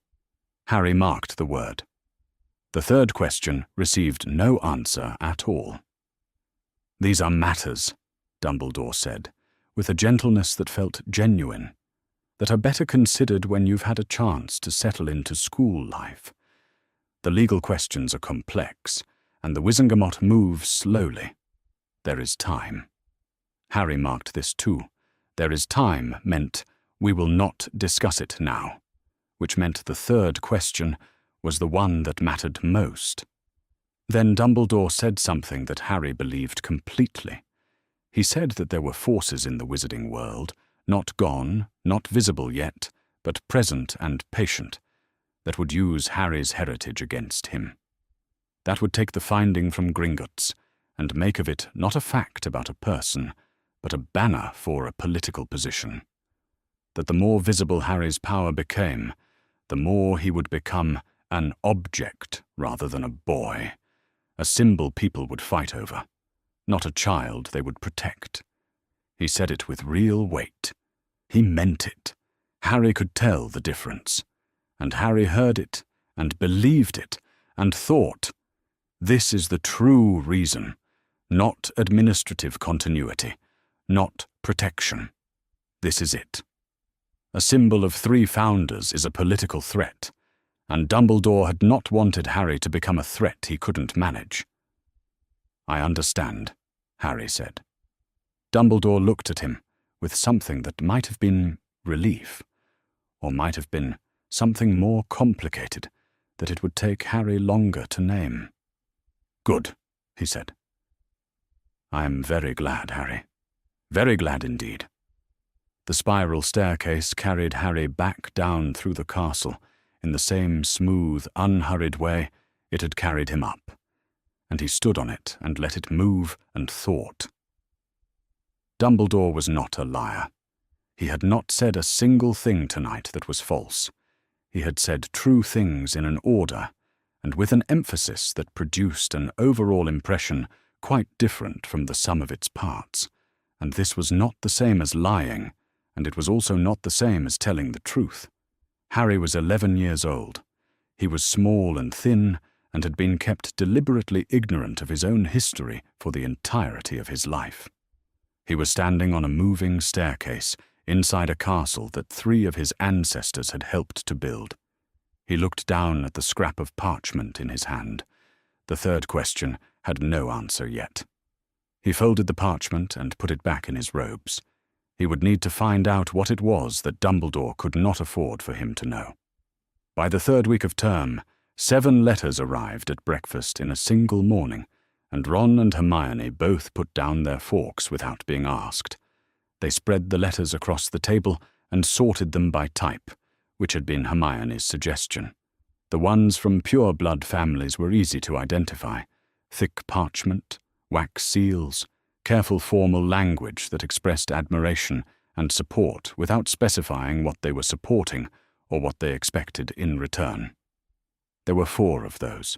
Harry marked the word. The third question received no answer at all. "These are matters," Dumbledore said, with a gentleness that felt genuine, "that are better considered when you've had a chance to settle into school life. The legal questions are complex, and the Wizengamot moves slowly. There is time." Harry marked this too. "There is time" meant, "we will not discuss it now," which meant the third question was the one that mattered most. Then Dumbledore said something that Harry believed completely. He said that there were forces in the wizarding world, not gone, not visible yet, but present and patient, that would use Harry's heritage against him. That would take the finding from Gringotts and make of it not a fact about a person, but a banner for a political position. That the more visible Harry's power became, the more he would become an object rather than a boy, a symbol people would fight over, not a child they would protect. He said it with real weight. He meant it. Harry could tell the difference. And Harry heard it, and believed it, and thought, this is the true reason, not administrative continuity, not protection. This is it. A symbol of 3 founders is a political threat, and Dumbledore had not wanted Harry to become a threat he couldn't manage. "I understand," Harry said. Dumbledore looked at him with something that might have been relief, or might have been something more complicated that it would take Harry longer to name. "Good," he said. "I am very glad, Harry. Very glad indeed." The spiral staircase carried Harry back down through the castle in the same smooth, unhurried way it had carried him up, and he stood on it and let it move and thought. Dumbledore was not a liar. He had not said a single thing tonight that was false. He had said true things in an order, and with an emphasis that produced an overall impression quite different from the sum of its parts, and this was not the same as lying, and it was also not the same as telling the truth. Harry was 11 years old. He was small and thin, and had been kept deliberately ignorant of his own history for the entirety of his life. He was standing on a moving staircase inside a castle that 3 of his ancestors had helped to build. He looked down at the scrap of parchment in his hand. The 3rd question had no answer yet. He folded the parchment and put it back in his robes. He would need to find out what it was that Dumbledore could not afford for him to know. By the 3rd week of term, 7 letters arrived at breakfast in a single morning, and Ron and Hermione both put down their forks without being asked. They spread the letters across the table and sorted them by type, which had been Hermione's suggestion. The ones from pure-blood families were easy to identify: thick parchment, wax seals, careful formal language that expressed admiration and support without specifying what they were supporting or what they expected in return. There were 4 of those.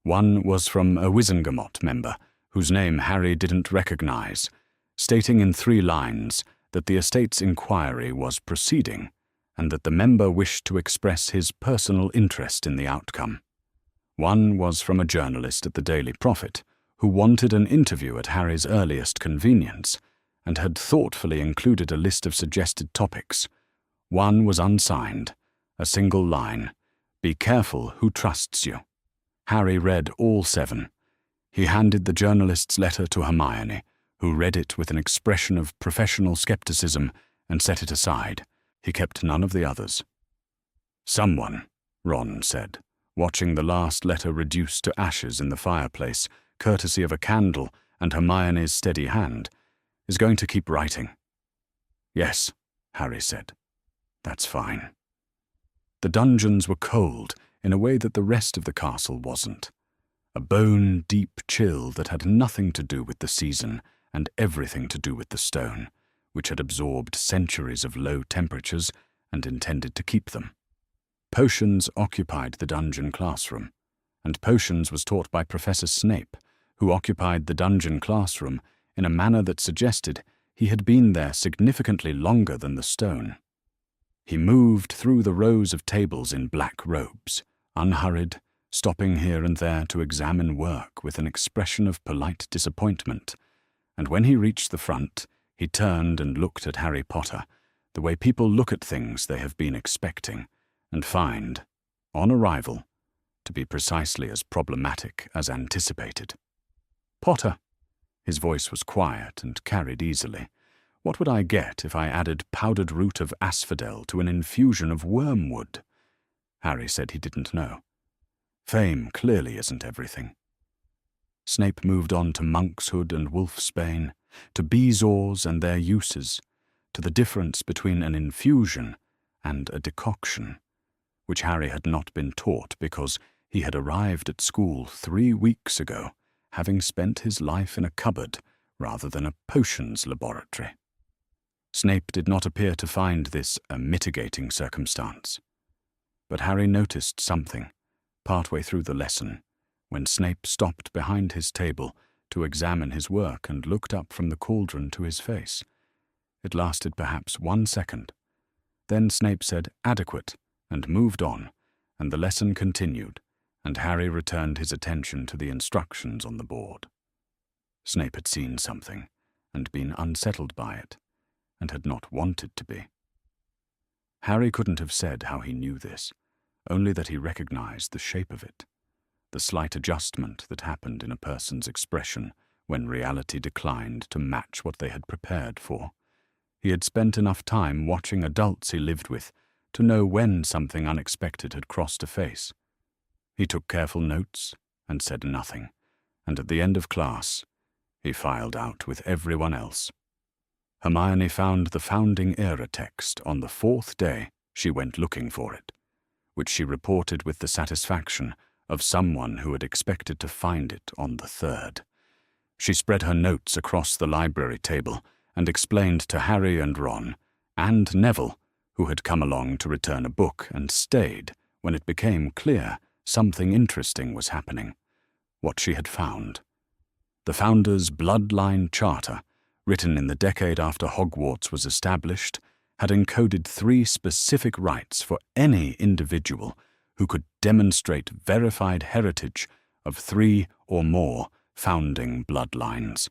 One was from a Wizengamot member, whose name Harry didn't recognize, stating in 3 lines that the estate's inquiry was proceeding and that the member wished to express his personal interest in the outcome. One was from a journalist at the Daily Prophet, who wanted an interview at Harry's earliest convenience, and had thoughtfully included a list of suggested topics. One was unsigned, a single line: "Be careful who trusts you." Harry read all 7. He handed the journalist's letter to Hermione, who read it with an expression of professional skepticism and set it aside. He kept none of the others. "Someone," Ron said, watching the last letter reduced to ashes in the fireplace, courtesy of a candle and Hermione's steady hand, "is going to keep writing." "Yes," Harry said. "That's fine." The dungeons were cold in a way that the rest of the castle wasn't. A bone-deep chill that had nothing to do with the season and everything to do with the stone, which had absorbed centuries of low temperatures and intended to keep them. Potions occupied the dungeon classroom, and potions was taught by Professor Snape, who occupied the dungeon classroom in a manner that suggested he had been there significantly longer than the stone. He moved through the rows of tables in black robes, unhurried, stopping here and there to examine work with an expression of polite disappointment, and when he reached the front, he turned and looked at Harry Potter, the way people look at things they have been expecting, and find, on arrival, to be precisely as problematic as anticipated. "Potter." His voice was quiet and carried easily. "What would I get if I added powdered root of asphodel to an infusion of wormwood?" Harry said he didn't know. Fame clearly isn't everything. Snape moved on to monkshood and wolfsbane, to bezoars and their uses, to the difference between an infusion and a decoction, which Harry had not been taught because he had arrived at school 3 weeks ago, having spent his life in a cupboard rather than a potions laboratory. Snape did not appear to find this a mitigating circumstance. But Harry noticed something, partway through the lesson, when Snape stopped behind his table to examine his work and looked up from the cauldron to his face. It lasted perhaps 1 second. Then Snape said, "Adequate," and moved on, and the lesson continued, and Harry returned his attention to the instructions on the board. Snape had seen something, and been unsettled by it, and had not wanted to be. Harry couldn't have said how he knew this, only that he recognized the shape of it, the slight adjustment that happened in a person's expression when reality declined to match what they had prepared for. He had spent enough time watching adults he lived with to know when something unexpected had crossed a face. He took careful notes and said nothing, and at the end of class, he filed out with everyone else. Hermione found the Founding Era text on the 4th day she went looking for it, which she reported with the satisfaction of someone who had expected to find it on the 3rd. She spread her notes across the library table and explained to Harry and Ron, and Neville, who had come along to return a book and stayed when it became clear something interesting was happening, what she had found. The Founders' Bloodline Charter, written in the decade after Hogwarts was established, had encoded 3 specific rights for any individual who could demonstrate verified heritage of 3 or more founding bloodlines.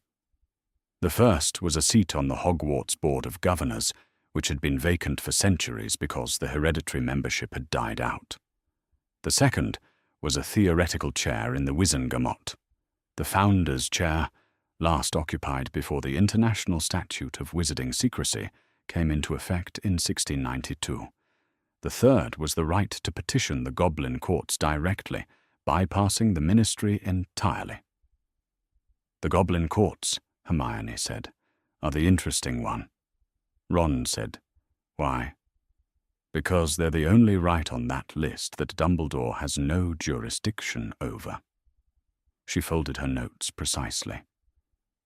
The first was a seat on the Hogwarts Board of Governors, which had been vacant for centuries because the hereditary membership had died out. The second was a theoretical chair in the Wizengamot, the Founder's Chair, last occupied before the International Statute of Wizarding Secrecy came into effect in 1692. The third was the right to petition the Goblin Courts directly, bypassing the Ministry entirely. The Goblin Courts, Hermione said, are the interesting one. Ron said, why? Because they're the only right on that list that Dumbledore has no jurisdiction over. She folded her notes precisely.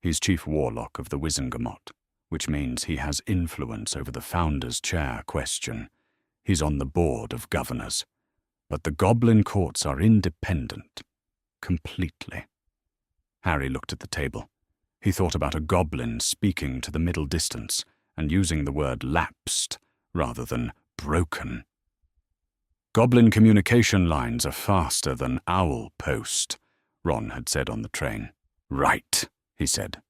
He's Chief Warlock of the Wizengamot, which means he has influence over the Founder's Chair question. He's on the Board of Governors. But the Goblin Courts are independent. Completely. Harry looked at the table. He thought about a goblin speaking to the middle distance and using the word lapsed rather than broken. Goblin communication lines are faster than owl post, Ron had said on the train. Right, he said.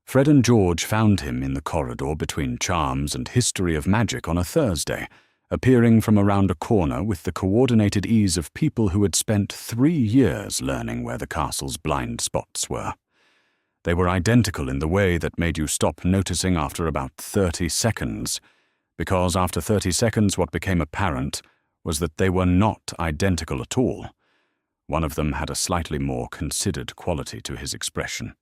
Fred and George found him in the corridor between Charms and History of Magic on a Thursday, appearing from around a corner with the coordinated ease of people who had spent 3 years learning where the castle's blind spots were. They were identical in the way that made you stop noticing after about 30 seconds, because after 30 seconds what became apparent was that they were not identical at all. One of them had a slightly more considered quality to his expression,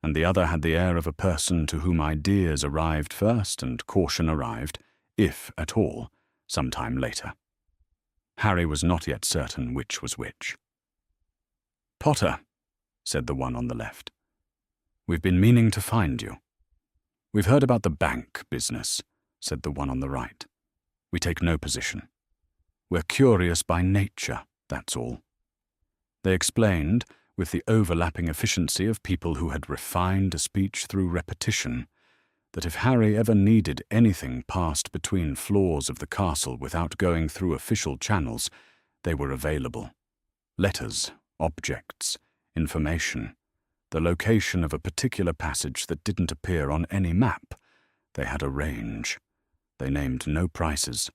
and the other had the air of a person to whom ideas arrived first and caution arrived, if at all, some time later. Harry was not yet certain which was which. "Potter," said the one on the left. "We've been meaning to find you." "We've heard about the bank business," said the one on the right. "We take no position. We're curious by nature, that's all." They explained, with the overlapping efficiency of people who had refined a speech through repetition, that if Harry ever needed anything passed between floors of the castle without going through official channels, they were available. Letters, objects, information, the location of a particular passage that didn't appear on any map. They had a range. They named no prices.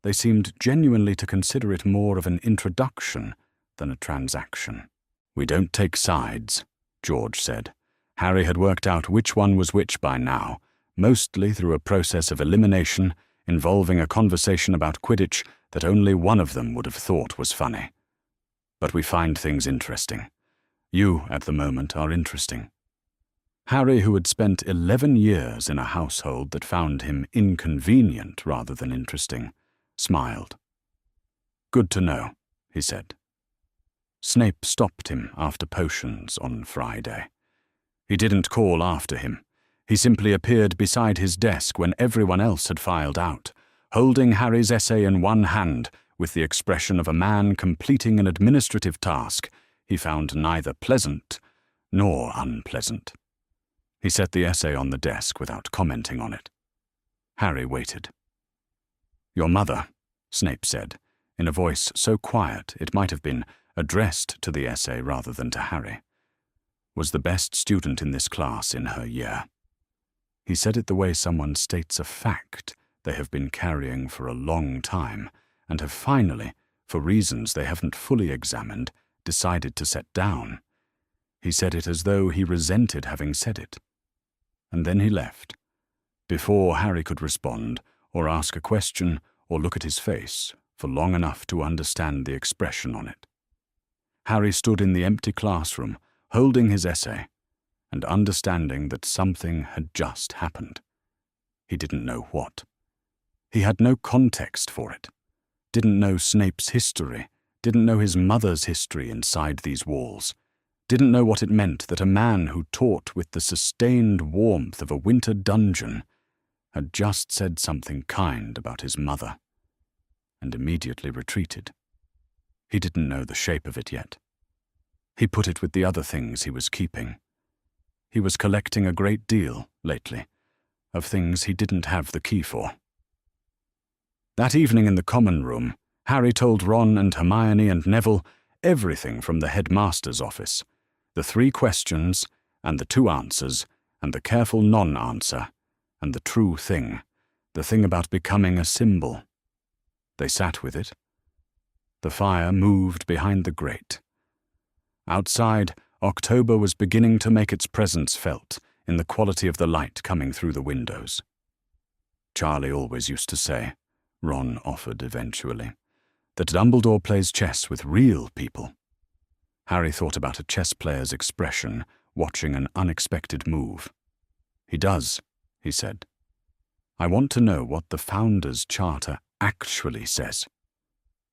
They seemed genuinely to consider it more of an introduction than a transaction. "We don't take sides," George said. Harry had worked out which one was which by now, mostly through a process of elimination involving a conversation about Quidditch that only one of them would have thought was funny. "But we find things interesting. You, at the moment, are interesting." Harry, who had spent 11 years in a household that found him inconvenient rather than interesting, smiled. "Good to know," he said. Snape stopped him after potions on Friday. He didn't call after him. He simply appeared beside his desk when everyone else had filed out, holding Harry's essay in one hand with the expression of a man completing an administrative task he found neither pleasant nor unpleasant. He set the essay on the desk without commenting on it. Harry waited. "Your mother," Snape said, in a voice so quiet it might have been addressed to the essay rather than to Harry, "was the best student in this class in her year." He said it the way someone states a fact they have been carrying for a long time and have finally, for reasons they haven't fully examined, decided to set down. He said it as though he resented having said it. And then he left, before Harry could respond or ask a question or look at his face for long enough to understand the expression on it. Harry stood in the empty classroom, holding his essay, and understanding that something had just happened. He didn't know what. He had no context for it. Didn't know Snape's history, didn't know his mother's history inside these walls, didn't know what it meant that a man who taught with the sustained warmth of a winter dungeon had just said something kind about his mother, and immediately retreated. He didn't know the shape of it yet. He put it with the other things he was keeping. He was collecting a great deal, lately, of things he didn't have the key for. That evening in the common room, Harry told Ron and Hermione and Neville everything from the headmaster's office, the 3 questions, and the 2 answers, and the careful non-answer, and the true thing, the thing about becoming a symbol. They sat with it. The fire moved behind the grate. Outside, October was beginning to make its presence felt in the quality of the light coming through the windows. Charlie always used to say, Ron offered eventually, that Dumbledore plays chess with real people. Harry thought about a chess player's expression watching an unexpected move. He does, he said. I want to know what the Founders' Charter actually says.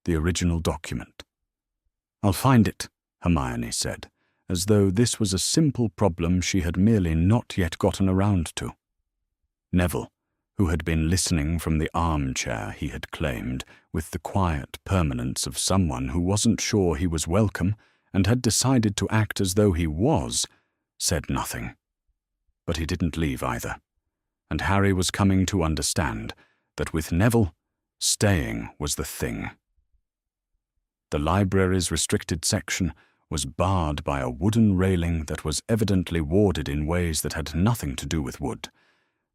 The original document. I'll find it, Hermione said, as though this was a simple problem she had merely not yet gotten around to. Neville, who had been listening from the armchair he had claimed with the quiet permanence of someone who wasn't sure he was welcome and had decided to act as though he was, said nothing. But he didn't leave either, and Harry was coming to understand that with Neville, staying was the thing. The library's restricted section was barred by a wooden railing that was evidently warded in ways that had nothing to do with wood,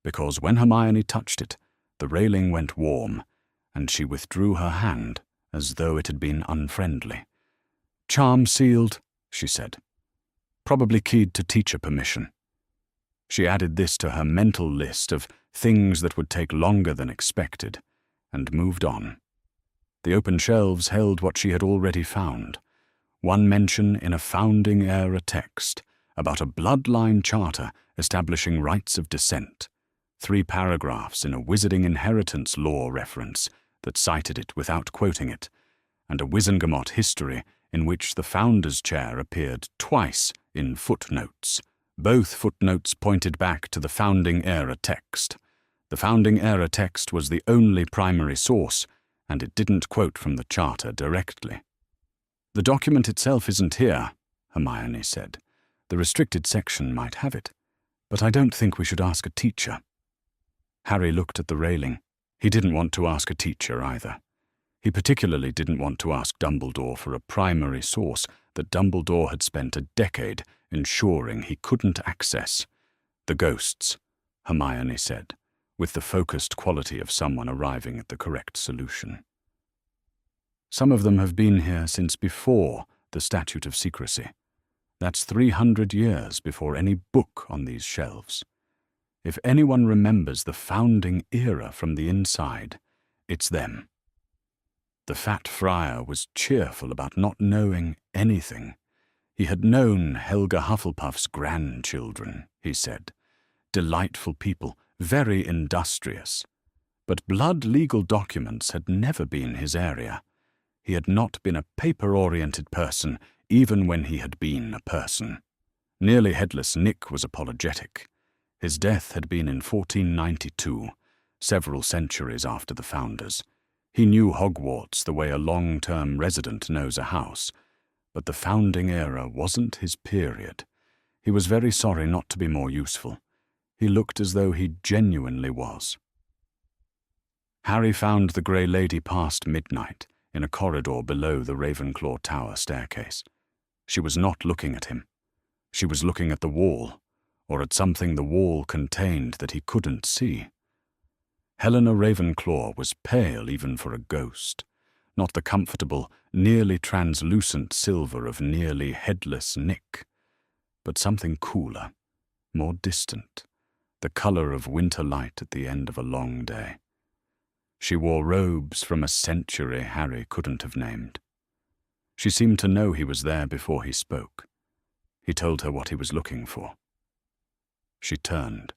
because when Hermione touched it, the railing went warm, and she withdrew her hand as though it had been unfriendly. Charm sealed, she said. Probably keyed to teacher permission. She added this to her mental list of things that would take longer than expected, and moved on. The open shelves held what she had already found. One mention in a founding-era text about a bloodline charter establishing rights of descent. 3 paragraphs in a wizarding inheritance law reference that cited it without quoting it, and a Wizengamot history in which the founder's chair appeared twice in footnotes. Both footnotes pointed back to the founding-era text. The founding-era text was the only primary source, and it didn't quote from the charter directly. The document itself isn't here, Hermione said. The restricted section might have it, but I don't think we should ask a teacher. Harry looked at the railing. He didn't want to ask a teacher either. He particularly didn't want to ask Dumbledore for a primary source that Dumbledore had spent a decade ensuring he couldn't access. The ghosts, Hermione said, with the focused quality of someone arriving at the correct solution. Some of them have been here since before the Statute of Secrecy. That's 300 years before any book on these shelves. If anyone remembers the founding era from the inside, it's them. The fat friar was cheerful about not knowing anything. He had known Helga Hufflepuff's grandchildren, he said. Delightful people, very industrious. But blood legal documents had never been his area. He had not been a paper-oriented person, even when he had been a person. Nearly Headless Nick was apologetic. His death had been in 1492, several centuries after the Founders. He knew Hogwarts the way a long-term resident knows a house, but the founding era wasn't his period. He was very sorry not to be more useful. He looked as though he genuinely was. Harry found the Grey Lady past midnight, in a corridor below the Ravenclaw Tower staircase. She was not looking at him. She was looking at the wall, or at something the wall contained that he couldn't see. Helena Ravenclaw was pale even for a ghost, not the comfortable, nearly translucent silver of nearly headless Nick, but something cooler, more distant, the colour of winter light at the end of a long day. She wore robes from a century Harry couldn't have named. She seemed to know he was there before he spoke. He told her what he was looking for. She turned.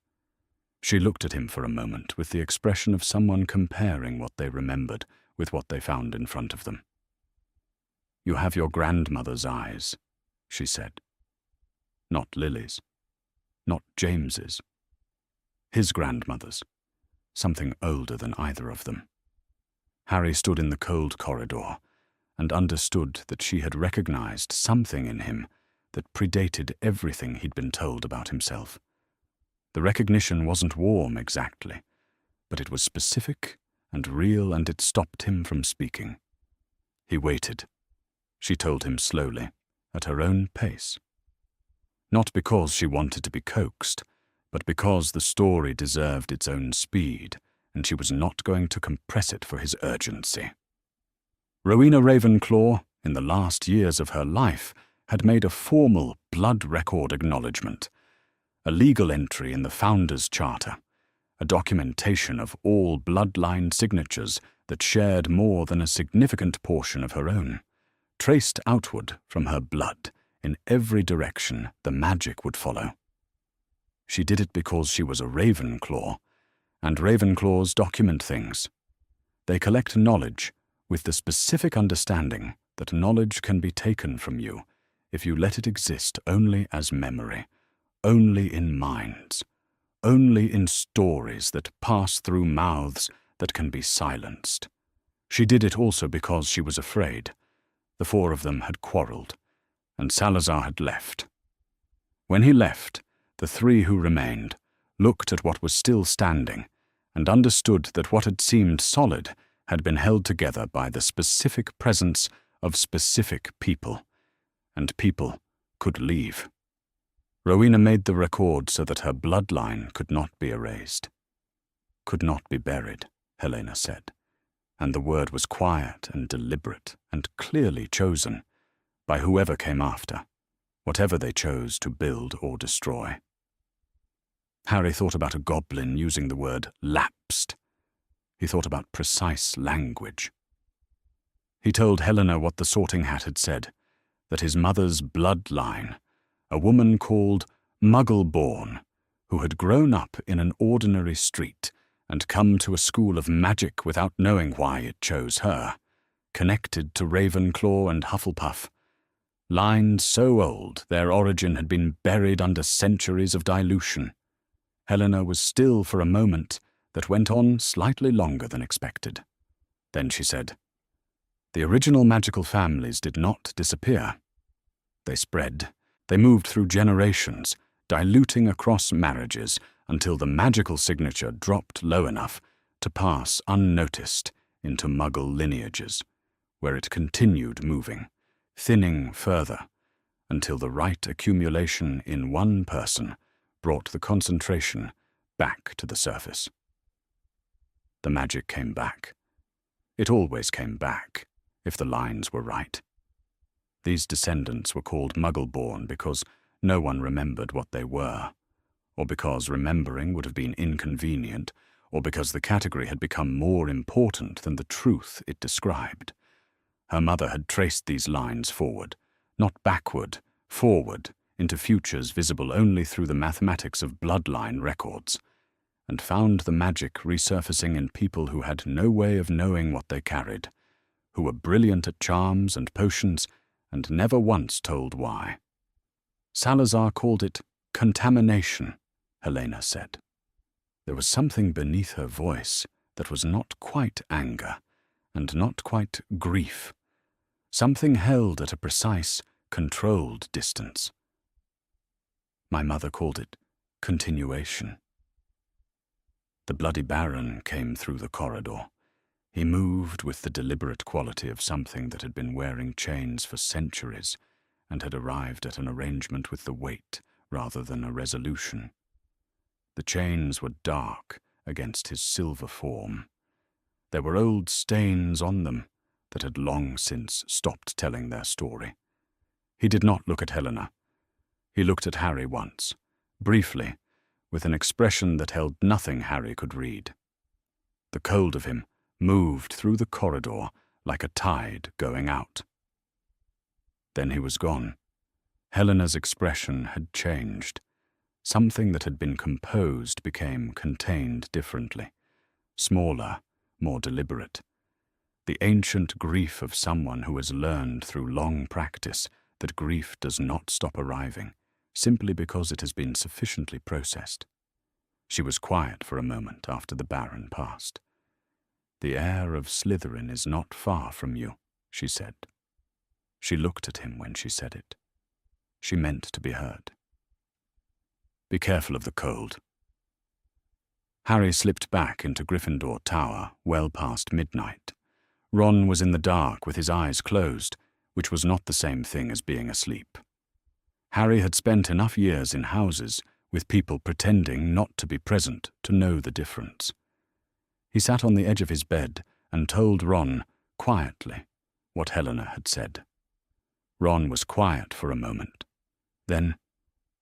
She looked at him for a moment with the expression of someone comparing what they remembered with what they found in front of them. "You have your grandmother's eyes," she said. Not Lily's. Not James's. His grandmother's. Something older than either of them. Harry stood in the cold corridor and understood that she had recognized something in him that predated everything he'd been told about himself. The recognition wasn't warm exactly, but it was specific and real, and it stopped him from speaking. He waited. She told him slowly, at her own pace. Not because she wanted to be coaxed, but because the story deserved its own speed, and she was not going to compress it for his urgency. Rowena Ravenclaw, in the last years of her life, had made a formal blood record acknowledgement, a legal entry in the Founders' Charter, a documentation of all bloodline signatures that shared more than a significant portion of her own, traced outward from her blood in every direction the magic would follow. She did it because she was a Ravenclaw, and Ravenclaws document things. They collect knowledge with the specific understanding that knowledge can be taken from you if you let it exist only as memory, only in minds, only in stories that pass through mouths that can be silenced. She did it also because she was afraid. The four of them had quarreled, and Salazar had left. When he left, the three who remained looked at what was still standing and understood that what had seemed solid had been held together by the specific presence of specific people, and people could leave. Rowena made the record so that her bloodline could not be erased. Could not be buried, Helena said, and the word was quiet and deliberate and clearly chosen by whoever came after, whatever they chose to build or destroy. Harry thought about a goblin using the word lapsed. He thought about precise language. He told Helena what the Sorting Hat had said, that his mother's bloodline, a woman called Muggle-born, who had grown up in an ordinary street and come to a school of magic without knowing why it chose her, connected to Ravenclaw and Hufflepuff, lines so old their origin had been buried under centuries of dilution. Helena was still for a moment that went on slightly longer than expected. Then she said, "The original magical families did not disappear. They spread. They moved through generations, diluting across marriages until the magical signature dropped low enough to pass unnoticed into Muggle lineages, where it continued moving, thinning further, until the right accumulation in one person brought the concentration back to the surface. The magic came back. It always came back, if the lines were right. These descendants were called Muggle-born because no one remembered what they were, or because remembering would have been inconvenient, or because the category had become more important than the truth it described. Her mother had traced these lines forward, not backward, forward, into futures visible only through the mathematics of bloodline records, and found the magic resurfacing in people who had no way of knowing what they carried, who were brilliant at charms and potions and never once told why. Salazar called it contamination, Helena said. There was something beneath her voice that was not quite anger and not quite grief, something held at a precise, controlled distance. My mother called it continuation. The Bloody Baron came through the corridor. He moved with the deliberate quality of something that had been wearing chains for centuries and had arrived at an arrangement with the weight rather than a resolution. The chains were dark, against his silver form. There were old stains on them that had long since stopped telling their story. He did not look at Helena. He looked at Harry once, briefly, with an expression that held nothing Harry could read. The cold of him moved through the corridor like a tide going out. Then he was gone. Helena's expression had changed. Something that had been composed became contained differently, smaller, more deliberate. The ancient grief of someone who has learned through long practice that grief does not stop arriving, simply because it has been sufficiently processed. She was quiet for a moment after the Baron passed. "The heir of Slytherin is not far from you," she said. She looked at him when she said it. She meant to be heard. "Be careful of the cold." Harry slipped back into Gryffindor Tower well past midnight. Ron was in the dark with his eyes closed, which was not the same thing as being asleep. Harry had spent enough years in houses with people pretending not to be present to know the difference. He sat on the edge of his bed and told Ron, quietly, what Helena had said. Ron was quiet for a moment. Then,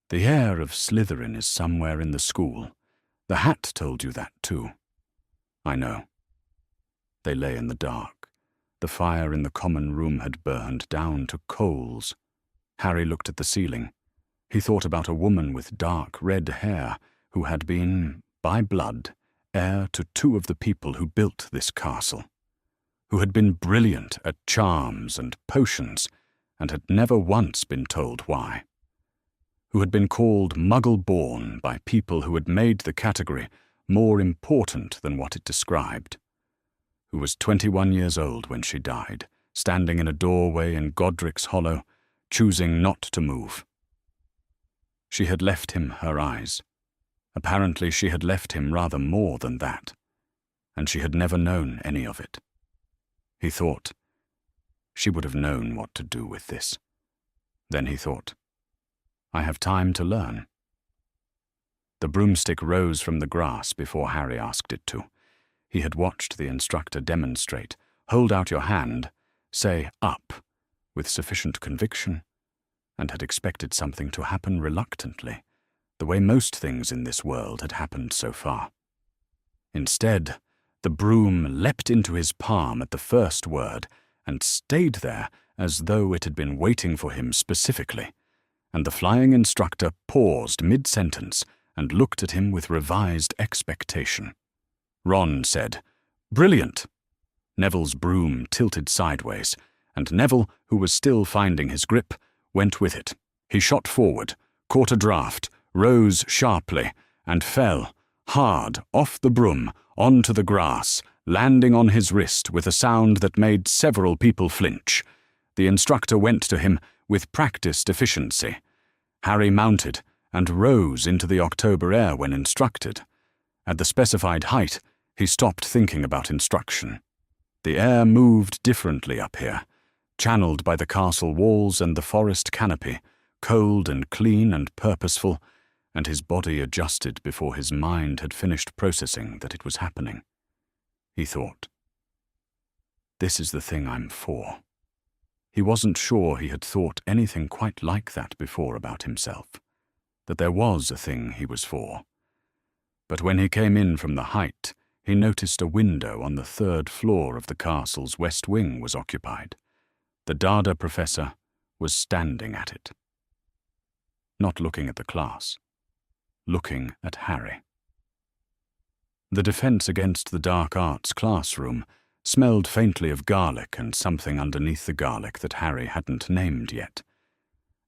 "The heir of Slytherin is somewhere in the school. The hat told you that too." "I know." They lay in the dark. The fire in the common room had burned down to coals. Harry looked at the ceiling. He thought about a woman with dark red hair who had been, by blood, heir to two of the people who built this castle, who had been brilliant at charms and potions and had never once been told why, who had been called Muggle-born by people who had made the category more important than what it described, who was 21 years old when she died, standing in a doorway in Godric's Hollow, choosing not to move. She had left him her eyes. Apparently she had left him rather more than that, and she had never known any of it. He thought, she would have known what to do with this. Then he thought, I have time to learn. The broomstick rose from the grass before Harry asked it to. He had watched the instructor demonstrate, hold out your hand, say up, with sufficient conviction, and had expected something to happen reluctantly, the way most things in this world had happened so far. Instead, the broom leapt into his palm at the first word and stayed there as though it had been waiting for him specifically, and the flying instructor paused mid-sentence and looked at him with revised expectation. Ron said, "Brilliant!" Neville's broom tilted sideways, and Neville, who was still finding his grip, went with it. He shot forward, caught a draft, rose sharply, and fell, hard, off the broom, onto the grass, landing on his wrist with a sound that made several people flinch. The instructor went to him with practiced efficiency. Harry mounted and rose into the October air when instructed. At the specified height, he stopped thinking about instruction. The air moved differently up here, channeled by the castle walls and the forest canopy, cold and clean and purposeful, and his body adjusted before his mind had finished processing that it was happening. He thought, this is the thing I'm for. He wasn't sure he had thought anything quite like that before about himself, that there was a thing he was for. But when he came in from the height, he noticed a window on the 3rd floor of the castle's west wing was occupied. The Dada professor was standing at it. Not looking at the class, looking at Harry. The defense against the dark arts classroom smelled faintly of garlic and something underneath the garlic that Harry hadn't named yet.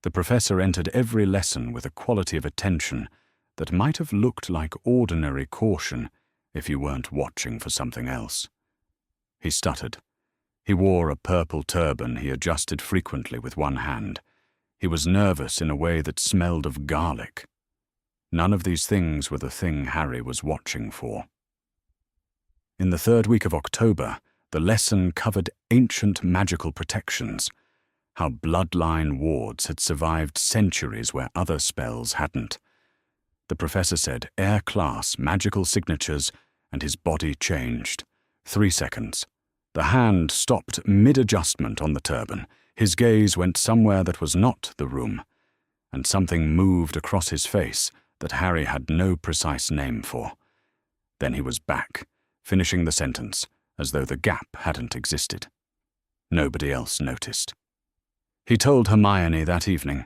The professor entered every lesson with a quality of attention that might have looked like ordinary caution if you weren't watching for something else. He stuttered. He wore a purple turban he adjusted frequently with one hand. He was nervous in a way that smelled of garlic. None of these things were the thing Harry was watching for. In the 3rd week of October, the lesson covered ancient magical protections, how bloodline wards had survived centuries where other spells hadn't. The professor said air class magical signatures and his body changed. 3 seconds. The hand stopped mid-adjustment on the turban. His gaze went somewhere that was not the room, and something moved across his face that Harry had no precise name for. Then he was back, finishing the sentence, as though the gap hadn't existed. Nobody else noticed. He told Hermione that evening.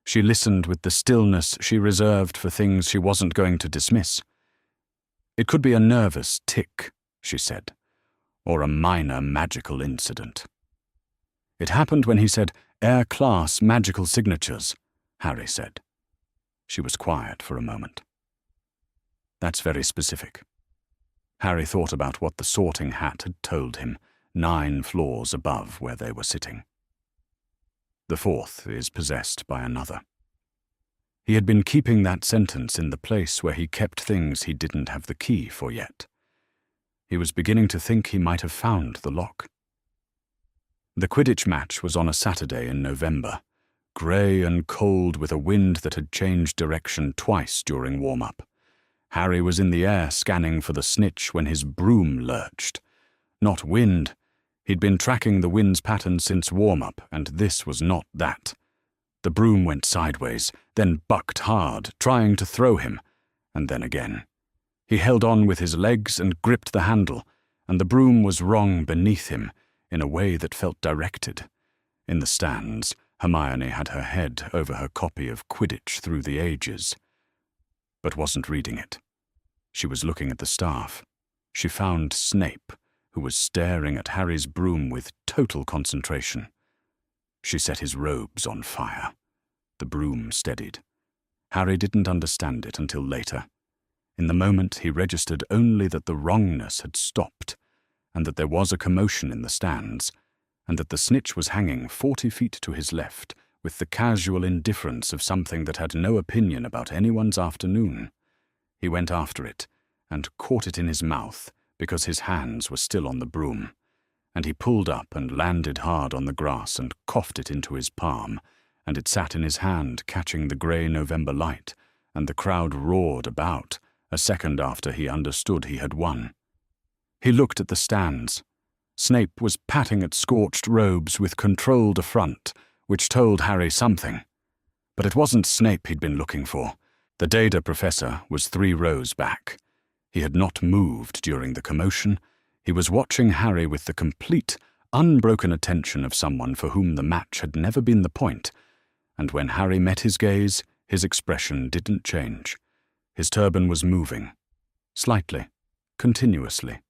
She listened with the stillness she reserved for things she wasn't going to dismiss. It could be a nervous tic, she said, or a minor magical incident. It happened when he said, Heir class magical signatures, Harry said. She was quiet for a moment. That's very specific. Harry thought about what the sorting hat had told him, 9 floors above where they were sitting. The 4th is possessed by another. He had been keeping that sentence in the place where he kept things he didn't have the key for yet. He was beginning to think he might have found the lock. The Quidditch match was on a Saturday in November, grey and cold with a wind that had changed direction twice during warm-up. Harry was in the air scanning for the snitch when his broom lurched. Not wind. He'd been tracking the wind's pattern since warm-up, and this was not that. The broom went sideways, then bucked hard, trying to throw him, and then again. He held on with his legs and gripped the handle, and the broom was wrong beneath him, in a way that felt directed. In the stands, Hermione had her head over her copy of Quidditch Through the Ages, but wasn't reading it. She was looking at the staff. She found Snape, who was staring at Harry's broom with total concentration. She set his robes on fire. The broom steadied. Harry didn't understand it until later. In the moment, he registered only that the wrongness had stopped, and that there was a commotion in the stands, and that the snitch was hanging 40 feet to his left, with the casual indifference of something that had no opinion about anyone's afternoon. He went after it, and caught it in his mouth, because his hands were still on the broom, and he pulled up and landed hard on the grass and coughed it into his palm, and it sat in his hand catching the grey November light, and the crowd roared about, a second after he understood he had won. He looked at the stands. Snape was patting at scorched robes with controlled affront, which told Harry something. But it wasn't Snape he'd been looking for. The Data professor was 3 rows back. He had not moved during the commotion. He was watching Harry with the complete, unbroken attention of someone for whom the match had never been the point, and when Harry met his gaze, his expression didn't change. His turban was moving, slightly, continuously,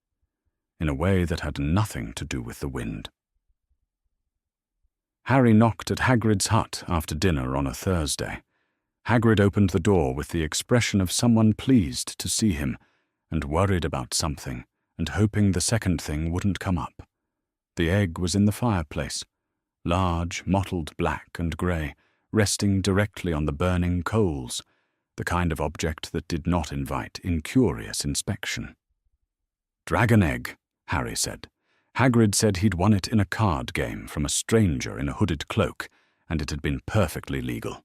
in a way that had nothing to do with the wind. Harry knocked at Hagrid's hut after dinner on a Thursday. Hagrid opened the door with the expression of someone pleased to see him, and worried about something, and hoping the second thing wouldn't come up. The egg was in the fireplace, large, mottled black and grey, resting directly on the burning coals, the kind of object that did not invite incurious inspection. "Dragon egg," Harry said. Hagrid said he'd won it in a card game from a stranger in a hooded cloak, and it had been perfectly legal.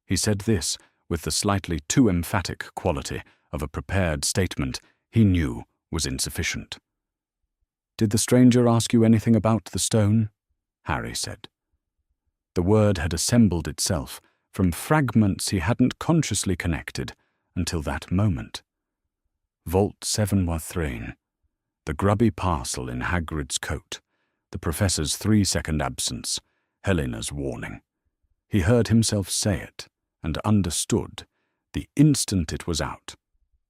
He said this with the slightly too emphatic quality of a prepared statement he knew was insufficient. "Did the stranger ask you anything about the stone?" Harry said. The word had assembled itself from fragments he hadn't consciously connected until that moment. Vault 713, the grubby parcel in Hagrid's coat, the professor's 3-second absence, Helena's warning. He heard himself say it and understood, the instant it was out,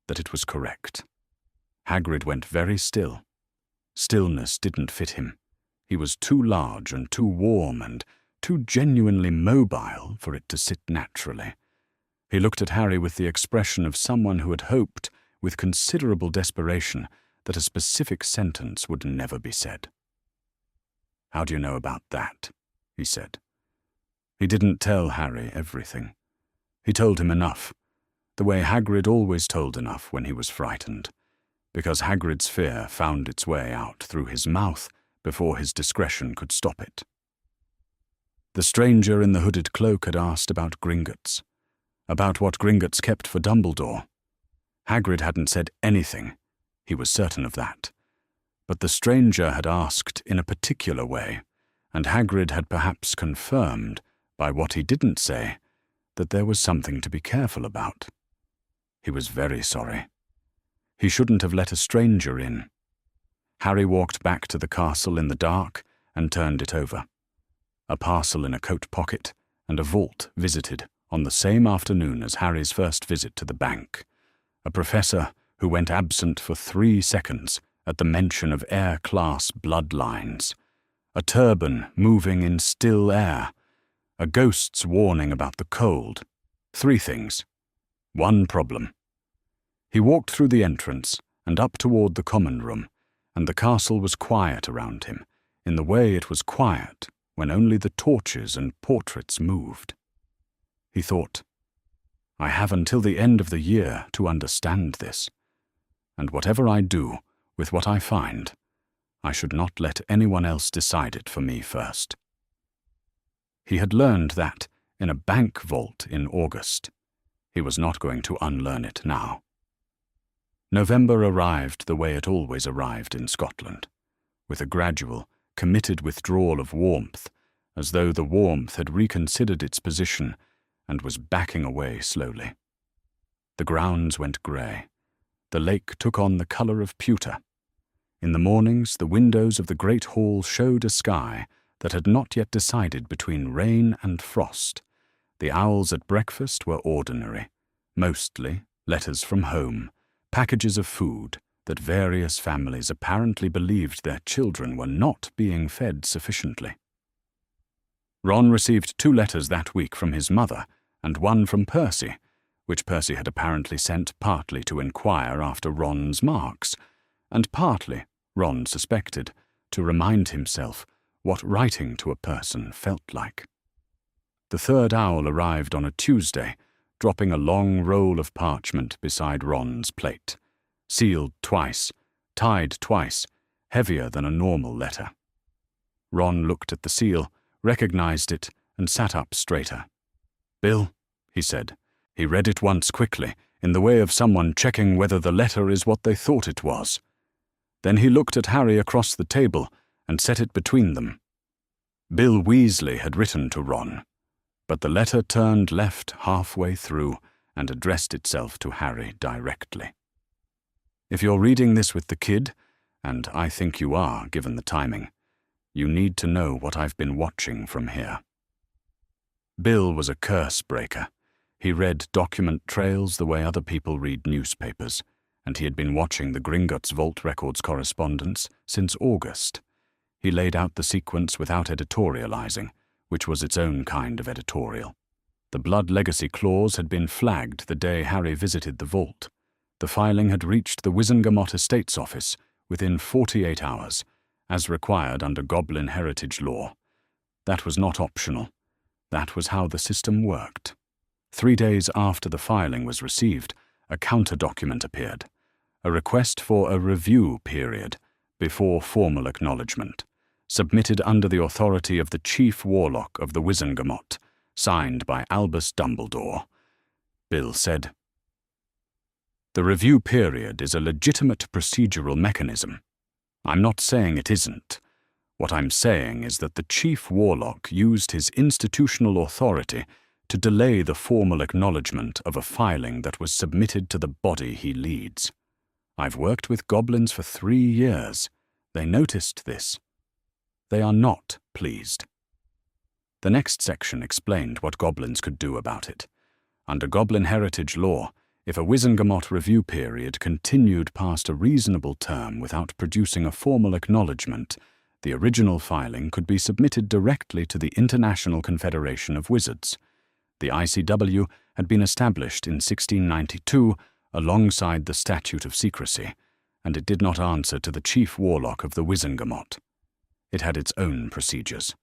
that it was correct. Hagrid went very still. Stillness didn't fit him. He was too large and too warm and too genuinely mobile for it to sit naturally. He looked at Harry with the expression of someone who had hoped, with considerable desperation, that a specific sentence would never be said. "How do you know about that?" he said. He didn't tell Harry everything. He told him enough, the way Hagrid always told enough when he was frightened, because Hagrid's fear found its way out through his mouth before his discretion could stop it. The stranger in the hooded cloak had asked about Gringotts, about what Gringotts kept for Dumbledore. Hagrid hadn't said anything, He was certain of that. But the stranger had asked in a particular way, and Hagrid had perhaps confirmed, by what he didn't say, that there was something to be careful about. He was very sorry. He shouldn't have let a stranger in. Harry walked back to the castle in the dark and turned it over. A parcel in a coat pocket and a vault visited on the same afternoon as Harry's first visit to the bank. A professor who went absent for 3 seconds at the mention of Heir-class bloodlines. A turban moving in still air. A ghost's warning about the cold. 3 things. 1 problem. He walked through the entrance and up toward the common room, and the castle was quiet around him, in the way it was quiet when only the torches and portraits moved. He thought, I have until the end of the year to understand this, and whatever I do with what I find, I should not let anyone else decide it for me first. He had learned that in a bank vault in August. He was not going to unlearn it now. November arrived the way it always arrived in Scotland, with a gradual, committed withdrawal of warmth, as though the warmth had reconsidered its position and was backing away slowly. The grounds went grey. The lake took on the colour of pewter. In the mornings, the windows of the great hall showed a sky that had not yet decided between rain and frost. The owls at breakfast were ordinary, mostly letters from home, packages of food that various families apparently believed their children were not being fed sufficiently. Ron received 2 letters that week from his mother and 1 from Percy, which Percy had apparently sent partly to inquire after Ron's marks, and partly, Ron suspected, to remind himself what writing to a person felt like. The 3rd owl arrived on a Tuesday, dropping a long roll of parchment beside Ron's plate, sealed twice, tied twice, heavier than a normal letter. Ron looked at the seal, recognized it, and sat up straighter. "Bill," he said. He read it once quickly, in the way of someone checking whether the letter is what they thought it was. Then he looked at Harry across the table and set it between them. Bill Weasley had written to Ron, but the letter turned left halfway through and addressed itself to Harry directly. If you're reading this with the kid, and I think you are, given the timing, you need to know what I've been watching from here. Bill was a curse breaker. He read document trails the way other people read newspapers, and he had been watching the Gringotts Vault Records correspondence since August. He laid out the sequence without editorializing, which was its own kind of editorial. The blood legacy clause had been flagged the day Harry visited the vault. The filing had reached the Wizengamot Estates Office within 48 hours, as required under Goblin heritage law. That was not optional. That was how the system worked. 3 days after the filing was received, a counter-document appeared, a request for a review period before formal acknowledgement, submitted under the authority of the Chief Warlock of the Wizengamot, signed by Albus Dumbledore. Bill said, "The review period is a legitimate procedural mechanism. I'm not saying it isn't. What I'm saying is that the Chief Warlock used his institutional authority to delay the formal acknowledgement of a filing that was submitted to the body he leads. I've worked with goblins for 3 years. They noticed this. They are not pleased." The next section explained what goblins could do about it. Under Goblin heritage law, if a Wizengamot review period continued past a reasonable term without producing a formal acknowledgement, the original filing could be submitted directly to the International Confederation of Wizards. The ICW had been established in 1692 alongside the Statute of Secrecy, and it did not answer to the Chief Warlock of the Wizengamot. It had its own procedures.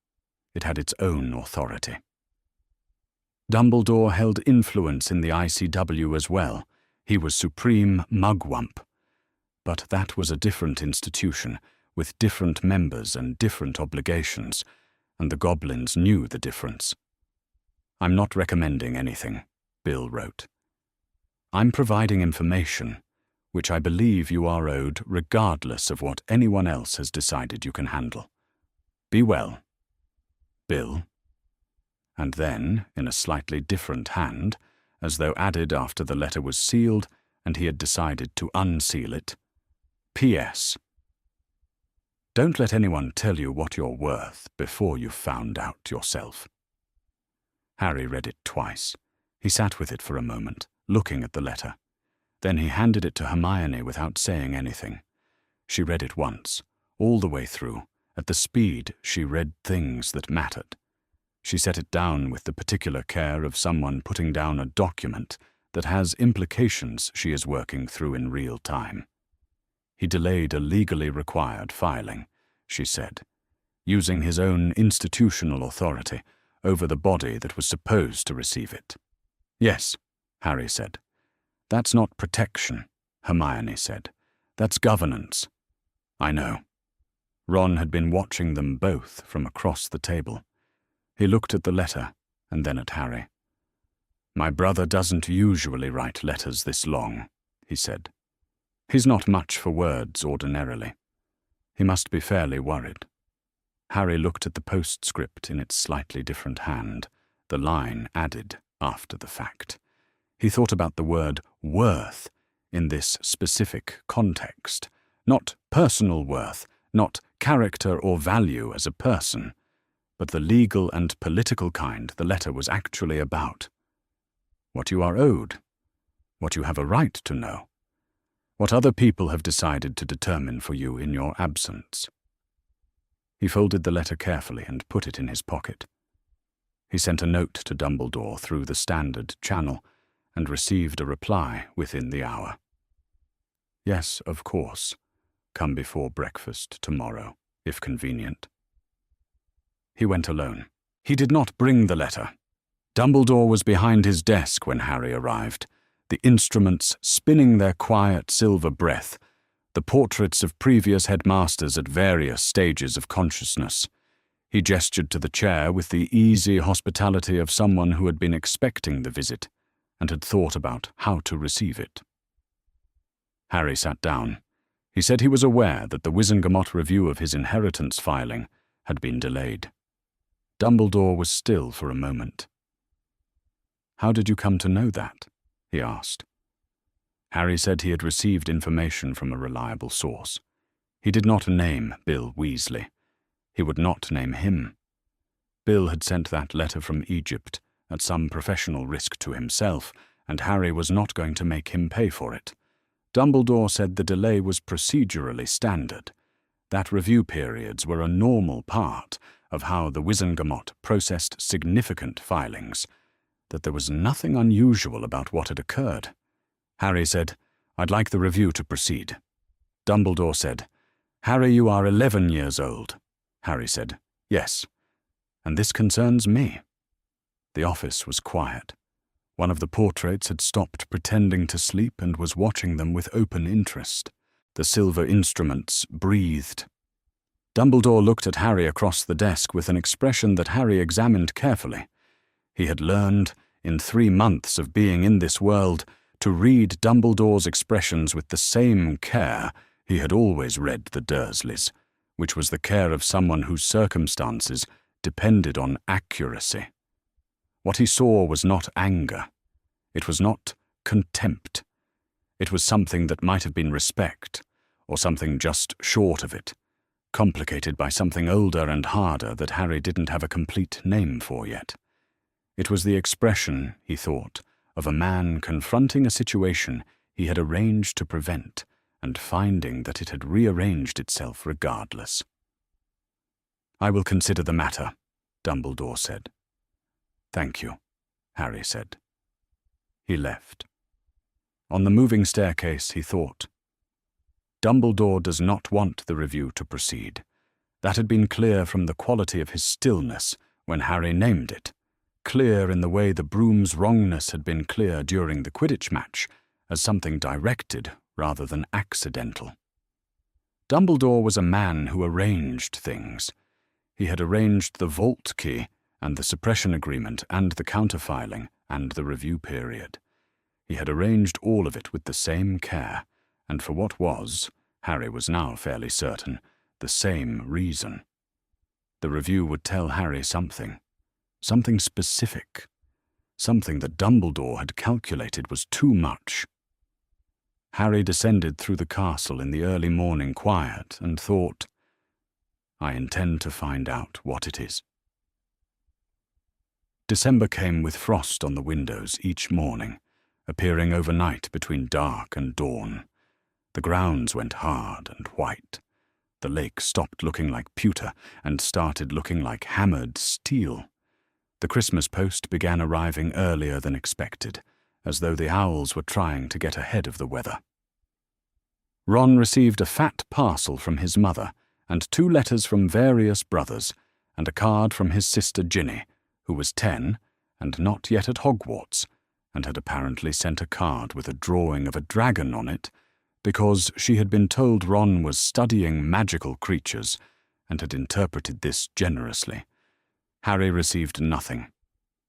It had its own authority. Dumbledore held influence in the ICW as well. He was supreme mugwump. But that was a different institution, with different members and different obligations, and the goblins knew the difference. "I'm not recommending anything," Bill wrote. "I'm providing information. which I believe you are owed regardless of what anyone else has decided you can handle. Be well. Bill. And then, in a slightly different hand, as though added after the letter was sealed and he had decided to unseal it, P.S. Don't let anyone tell you what you're worth before you've found out yourself. Harry read it twice. He sat with it for a moment, looking at the letter. Then he handed it to Hermione without saying anything. She read it once, all the way through, at the speed she read things that mattered. She set it down with the particular care of someone putting down a document that has implications she is working through in real time. He delayed a legally required filing, she said, using his own institutional authority over the body that was supposed to receive it. Yes, Harry said. That's not protection, Hermione said. That's governance. I know. Ron had been watching them both from across the table. He looked at the letter and then at Harry. My brother doesn't usually write letters this long, he said. He's not much for words ordinarily. He must be fairly worried. Harry looked at the postscript in its slightly different hand, the line added after the fact. He thought about the word worth in this specific context, not personal worth, not character or value as a person, but the legal and political kind the letter was actually about. What you are owed, what you have a right to know, what other people have decided to determine for you in your absence. He folded the letter carefully and put it in his pocket. He sent a note to Dumbledore through the standard channel and received a reply within the hour. Yes, of course. Come before breakfast tomorrow, if convenient. He went alone. He did not bring the letter. Dumbledore was behind his desk when Harry arrived, the instruments spinning their quiet silver breath, the portraits of previous headmasters at various stages of consciousness. He gestured to the chair with the easy hospitality of someone who had been expecting the visit and had thought about how to receive it. Harry sat down. He said he was aware that the Wizengamot review of his inheritance filing had been delayed. Dumbledore was still for a moment. How did you come to know that? He asked. Harry said he had received information from a reliable source. He did not name Bill Weasley. He would not name him. Bill had sent that letter from Egypt at some professional risk to himself, and Harry was not going to make him pay for it. Dumbledore said the delay was procedurally standard, that review periods were a normal part of how the Wizengamot processed significant filings, that there was nothing unusual about what had occurred. Harry said, I'd like the review to proceed. Dumbledore said, Harry, you are 11 years old. Harry said, yes, and this concerns me. The office was quiet. One of the portraits had stopped pretending to sleep and was watching them with open interest. The silver instruments breathed. Dumbledore looked at Harry across the desk with an expression that Harry examined carefully. He had learned, in 3 months of being in this world, to read Dumbledore's expressions with the same care he had always read the Dursleys, which was the care of someone whose circumstances depended on accuracy. What he saw was not anger. It was not contempt. It was something that might have been respect, or something just short of it, complicated by something older and harder that Harry didn't have a complete name for yet. It was the expression, he thought, of a man confronting a situation he had arranged to prevent and finding that it had rearranged itself regardless. I will consider the matter, Dumbledore said. Thank you, Harry said. He left. On the moving staircase, he thought, Dumbledore does not want the review to proceed. That had been clear from the quality of his stillness when Harry named it, clear in the way the broom's wrongness had been clear during the Quidditch match, as something directed rather than accidental. Dumbledore was a man who arranged things. He had arranged the vault key and the suppression agreement and the counterfiling and the review period. He had arranged all of it with the same care, and for what was, Harry was now fairly certain, the same reason. The review would tell Harry something specific, something that Dumbledore had calculated was too much. Harry descended through the castle in the early morning quiet and thought, I intend to find out what it is. December came with frost on the windows each morning, appearing overnight between dark and dawn. The grounds went hard and white. The lake stopped looking like pewter and started looking like hammered steel. The Christmas post began arriving earlier than expected, as though the owls were trying to get ahead of the weather. Ron received a fat parcel from his mother and 2 letters from various brothers and a card from his sister Ginny, who was 10 and not yet at Hogwarts, and had apparently sent a card with a drawing of a dragon on it because she had been told Ron was studying magical creatures and had interpreted this generously. Harry received nothing.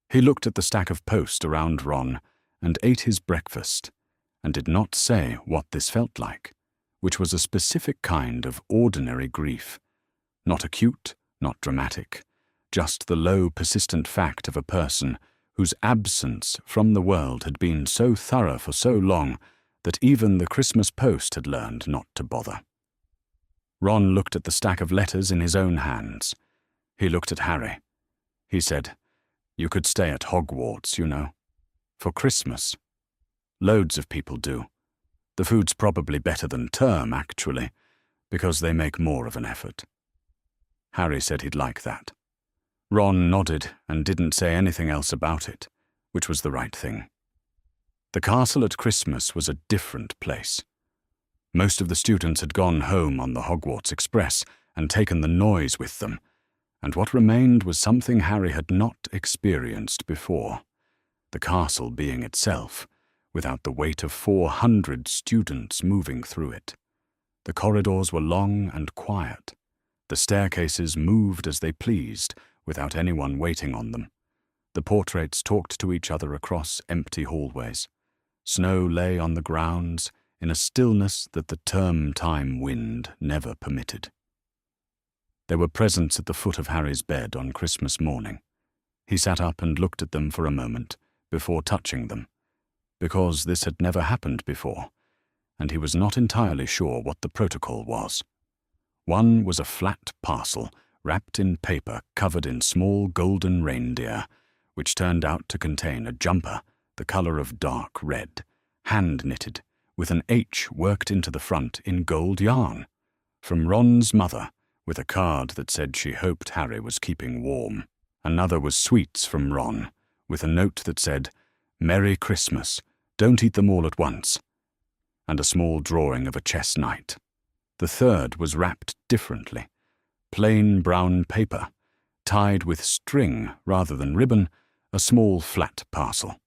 He looked at the stack of post around Ron and ate his breakfast, and did not say what this felt like, which was a specific kind of ordinary grief. Not acute, not dramatic, just the low, persistent fact of a person whose absence from the world had been so thorough for so long that even the Christmas post had learned not to bother. Ron looked at the stack of letters in his own hands. He looked at Harry. He said, "You could stay at Hogwarts, you know. For Christmas. Loads of people do. The food's probably better than term, actually, because they make more of an effort." Harry said he'd like that. Ron nodded and didn't say anything else about it, which was the right thing. The castle at Christmas was a different place. Most of the students had gone home on the Hogwarts Express and taken the noise with them, and what remained was something Harry had not experienced before, the castle being itself, without the weight of 400 students moving through it. The corridors were long and quiet. The staircases moved as they pleased, without anyone waiting on them. The portraits talked to each other across empty hallways. Snow lay on the grounds in a stillness that the term-time wind never permitted. There were presents at the foot of Harry's bed on Christmas morning. He sat up and looked at them for a moment before touching them, because this had never happened before, and he was not entirely sure what the protocol was. One was a flat parcel wrapped in paper covered in small golden reindeer, which turned out to contain a jumper the color of dark red, hand-knitted, with an H worked into the front in gold yarn, from Ron's mother, with a card that said she hoped Harry was keeping warm. Another was sweets from Ron, with a note that said, "Merry Christmas, don't eat them all at once," and a small drawing of a chess knight. The third was wrapped differently, plain brown paper, tied with string rather than ribbon, a small flat parcel.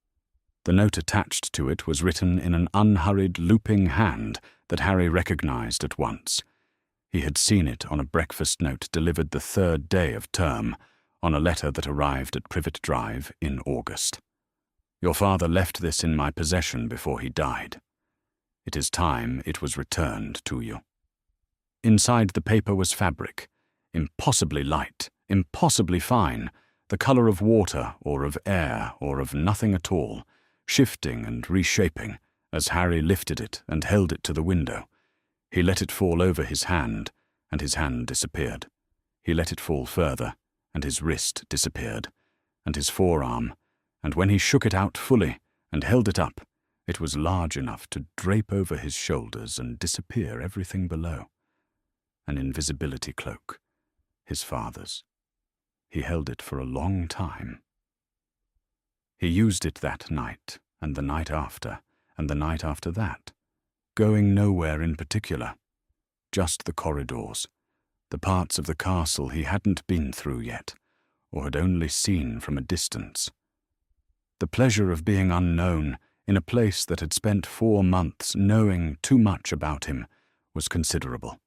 The note attached to it was written in an unhurried, looping hand that Harry recognized at once. He had seen it on a breakfast note delivered the 3rd day of term, on a letter that arrived at Privet Drive in August. "Your father left this in my possession before he died. It is time it was returned to you." Inside the paper was fabric, impossibly light, impossibly fine, the color of water or of air or of nothing at all, shifting and reshaping as Harry lifted it and held it to the window. He let it fall over his hand, and his hand disappeared. He let it fall further, and his wrist disappeared, and his forearm, and when he shook it out fully and held it up, it was large enough to drape over his shoulders and disappear everything below. An invisibility cloak, his father's. He held it for a long time. He used it that night, and the night after, and the night after that, going nowhere in particular, just the corridors, the parts of the castle he hadn't been through yet, or had only seen from a distance. The pleasure of being unknown in a place that had spent 4 months knowing too much about him was considerable,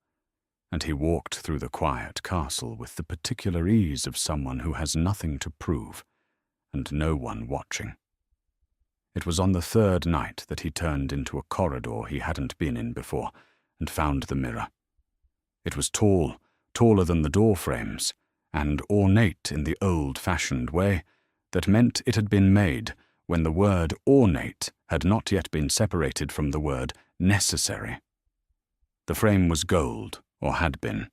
and he walked through the quiet castle with the particular ease of someone who has nothing to prove, and no one watching. It was on the third night that he turned into a corridor he hadn't been in before, and found the mirror. It was tall, taller than the door frames, and ornate in the old-fashioned way that meant it had been made when the word ornate had not yet been separated from the word necessary. The frame was gold, or had been.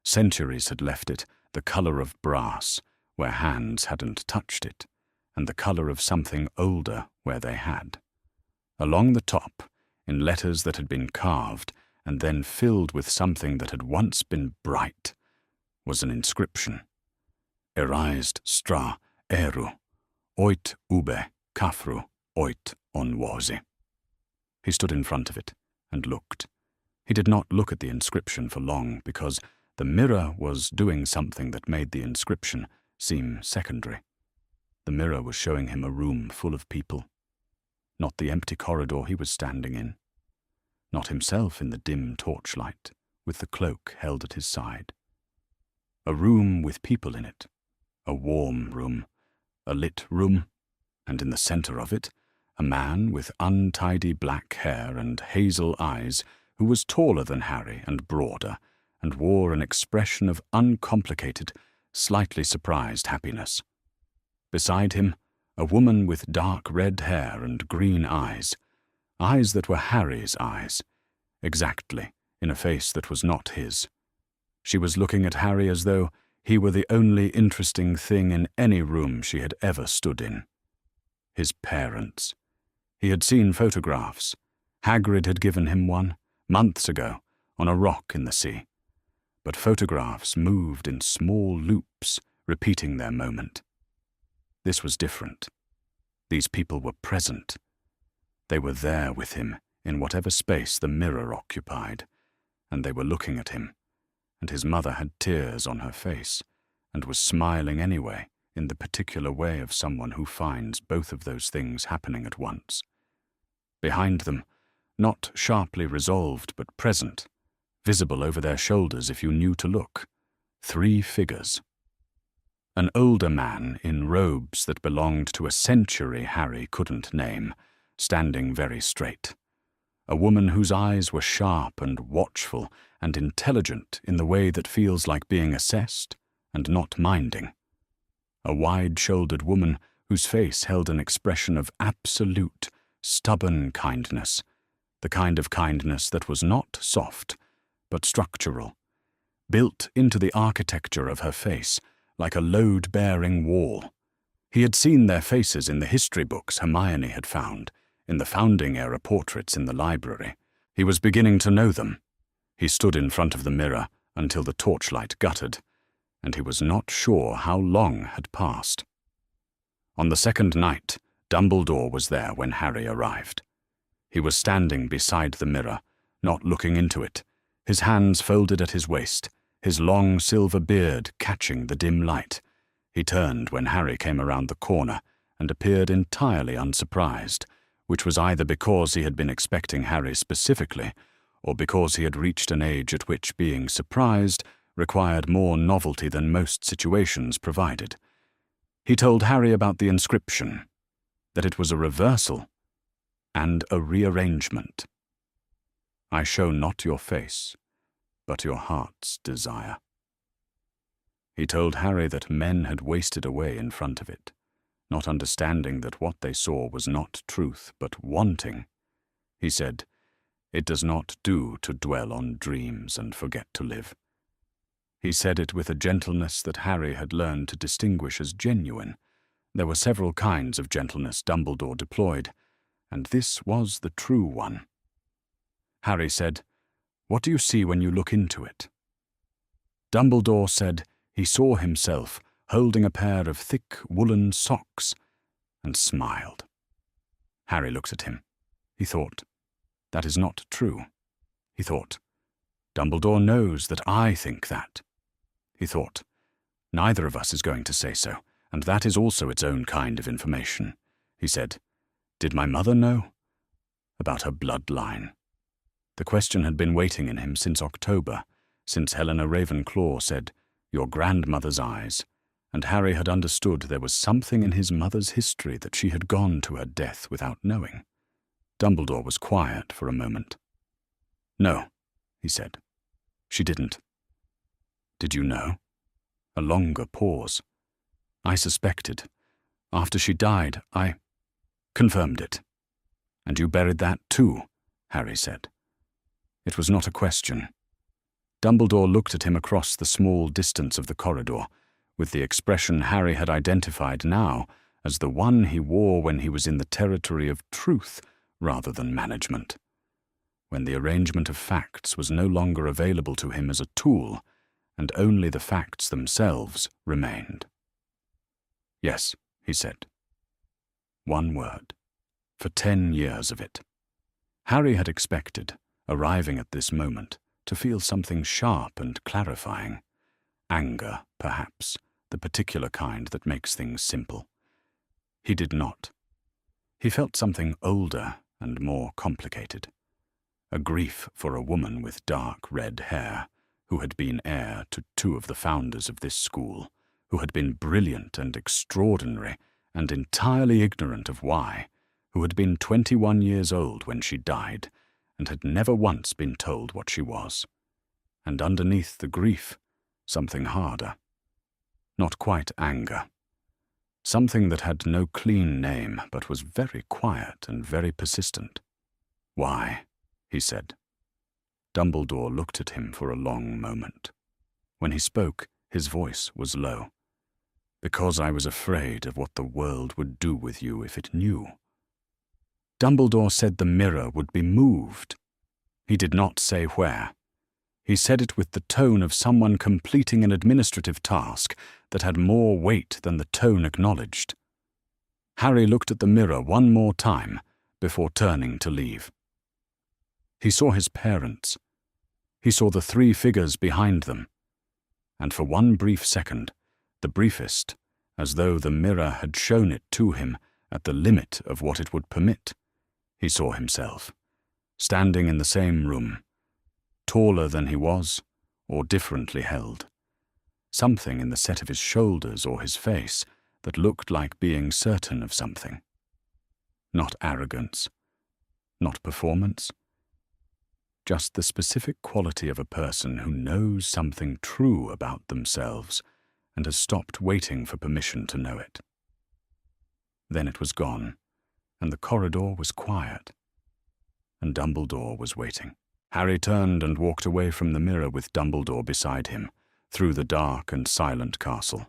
Centuries had left it the colour of brass, where hands hadn't touched it, and the colour of something older where they had. Along the top, in letters that had been carved and then filled with something that had once been bright, was an inscription. Erised stra eru, oit ube kafru oit onwosi. He stood in front of it and looked. He did not look at the inscription for long because the mirror was doing something that made the inscription seem secondary. The mirror was showing him a room full of people. Not the empty corridor he was standing in. Not himself in the dim torchlight, with the cloak held at his side. A room with people in it. A warm room. A lit room. And in the centre of it, a man with untidy black hair and hazel eyes who was taller than Harry and broader, and wore an expression of uncomplicated, slightly surprised happiness. Beside him, a woman with dark red hair and green eyes that were Harry's eyes, exactly, in a face that was not his. She was looking at Harry as though he were the only interesting thing in any room she had ever stood in. His parents. He had seen photographs. Hagrid had given him one, months ago, on a rock in the sea. But photographs moved in small loops, repeating their moment. This was different. These people were present. They were there with him in whatever space the mirror occupied, and they were looking at him, and his mother had tears on her face, and was smiling anyway, in the particular way of someone who finds both of those things happening at once. Behind them, not sharply resolved but present, visible over their shoulders if you knew to look, 3 figures. An older man in robes that belonged to a century Harry couldn't name, standing very straight. A woman whose eyes were sharp and watchful and intelligent in the way that feels like being assessed and not minding. A wide-shouldered woman whose face held an expression of absolute, stubborn kindness, the kind of kindness that was not soft, but structural, built into the architecture of her face like a load-bearing wall. He had seen their faces in the history books Hermione had found, in the founding-era portraits in the library. He was beginning to know them. He stood in front of the mirror until the torchlight guttered, and he was not sure how long had passed. On the second night, Dumbledore was there when Harry arrived. He was standing beside the mirror, not looking into it, his hands folded at his waist, his long silver beard catching the dim light. He turned when Harry came around the corner and appeared entirely unsurprised, which was either because he had been expecting Harry specifically, or because he had reached an age at which being surprised required more novelty than most situations provided. He told Harry about the inscription, that it was a reversal and a rearrangement. I show not your face, but your heart's desire. He told Harry that men had wasted away in front of it, not understanding that what they saw was not truth, but wanting. He said, "It does not do to dwell on dreams and forget to live." He said it with a gentleness that Harry had learned to distinguish as genuine. There were several kinds of gentleness Dumbledore deployed, and this was the true one. Harry said, "What do you see when you look into it?" Dumbledore said he saw himself holding a pair of thick woolen socks, and smiled. Harry looked at him. He thought, that is not true. He thought, Dumbledore knows that I think that. He thought, neither of us is going to say so, and that is also its own kind of information. He said, did my mother know? About her bloodline. The question had been waiting in him since October, since Helena Ravenclaw said, your grandmother's eyes, and Harry had understood there was something in his mother's history that she had gone to her death without knowing. Dumbledore was quiet for a moment. "No," he said. "She didn't." "Did you know?" A longer pause. "I suspected. After she died, I confirmed it." "And you buried that too," Harry said. It was not a question. Dumbledore looked at him across the small distance of the corridor, with the expression Harry had identified now as the one he wore when he was in the territory of truth rather than management, when the arrangement of facts was no longer available to him as a tool, and only the facts themselves remained. "Yes," he said. One word. For 10 years of it. Harry had expected, arriving at this moment, to feel something sharp and clarifying. Anger, perhaps, the particular kind that makes things simple. He did not. He felt something older and more complicated. A grief for a woman with dark red hair, who had been heir to 2 of the founders of this school, who had been brilliant and extraordinary and entirely ignorant of why, who had been 21 years old when she died, and had never once been told what she was. And underneath the grief, something harder. Not quite anger. Something that had no clean name, but was very quiet and very persistent. "Why?" he said. Dumbledore looked at him for a long moment. When he spoke, his voice was low. "Because I was afraid of what the world would do with you if it knew." Dumbledore said the mirror would be moved. He did not say where. He said it with the tone of someone completing an administrative task that had more weight than the tone acknowledged. Harry looked at the mirror one more time before turning to leave. He saw his parents. He saw the 3 figures behind them. And for one brief second, the briefest, as though the mirror had shown it to him at the limit of what it would permit, he saw himself, standing in the same room, taller than he was, or differently held. Something in the set of his shoulders or his face that looked like being certain of something. Not arrogance, not performance, just the specific quality of a person who knows something true about themselves and has stopped waiting for permission to know it. Then it was gone, and the corridor was quiet, and Dumbledore was waiting. Harry turned and walked away from the mirror with Dumbledore beside him, through the dark and silent castle,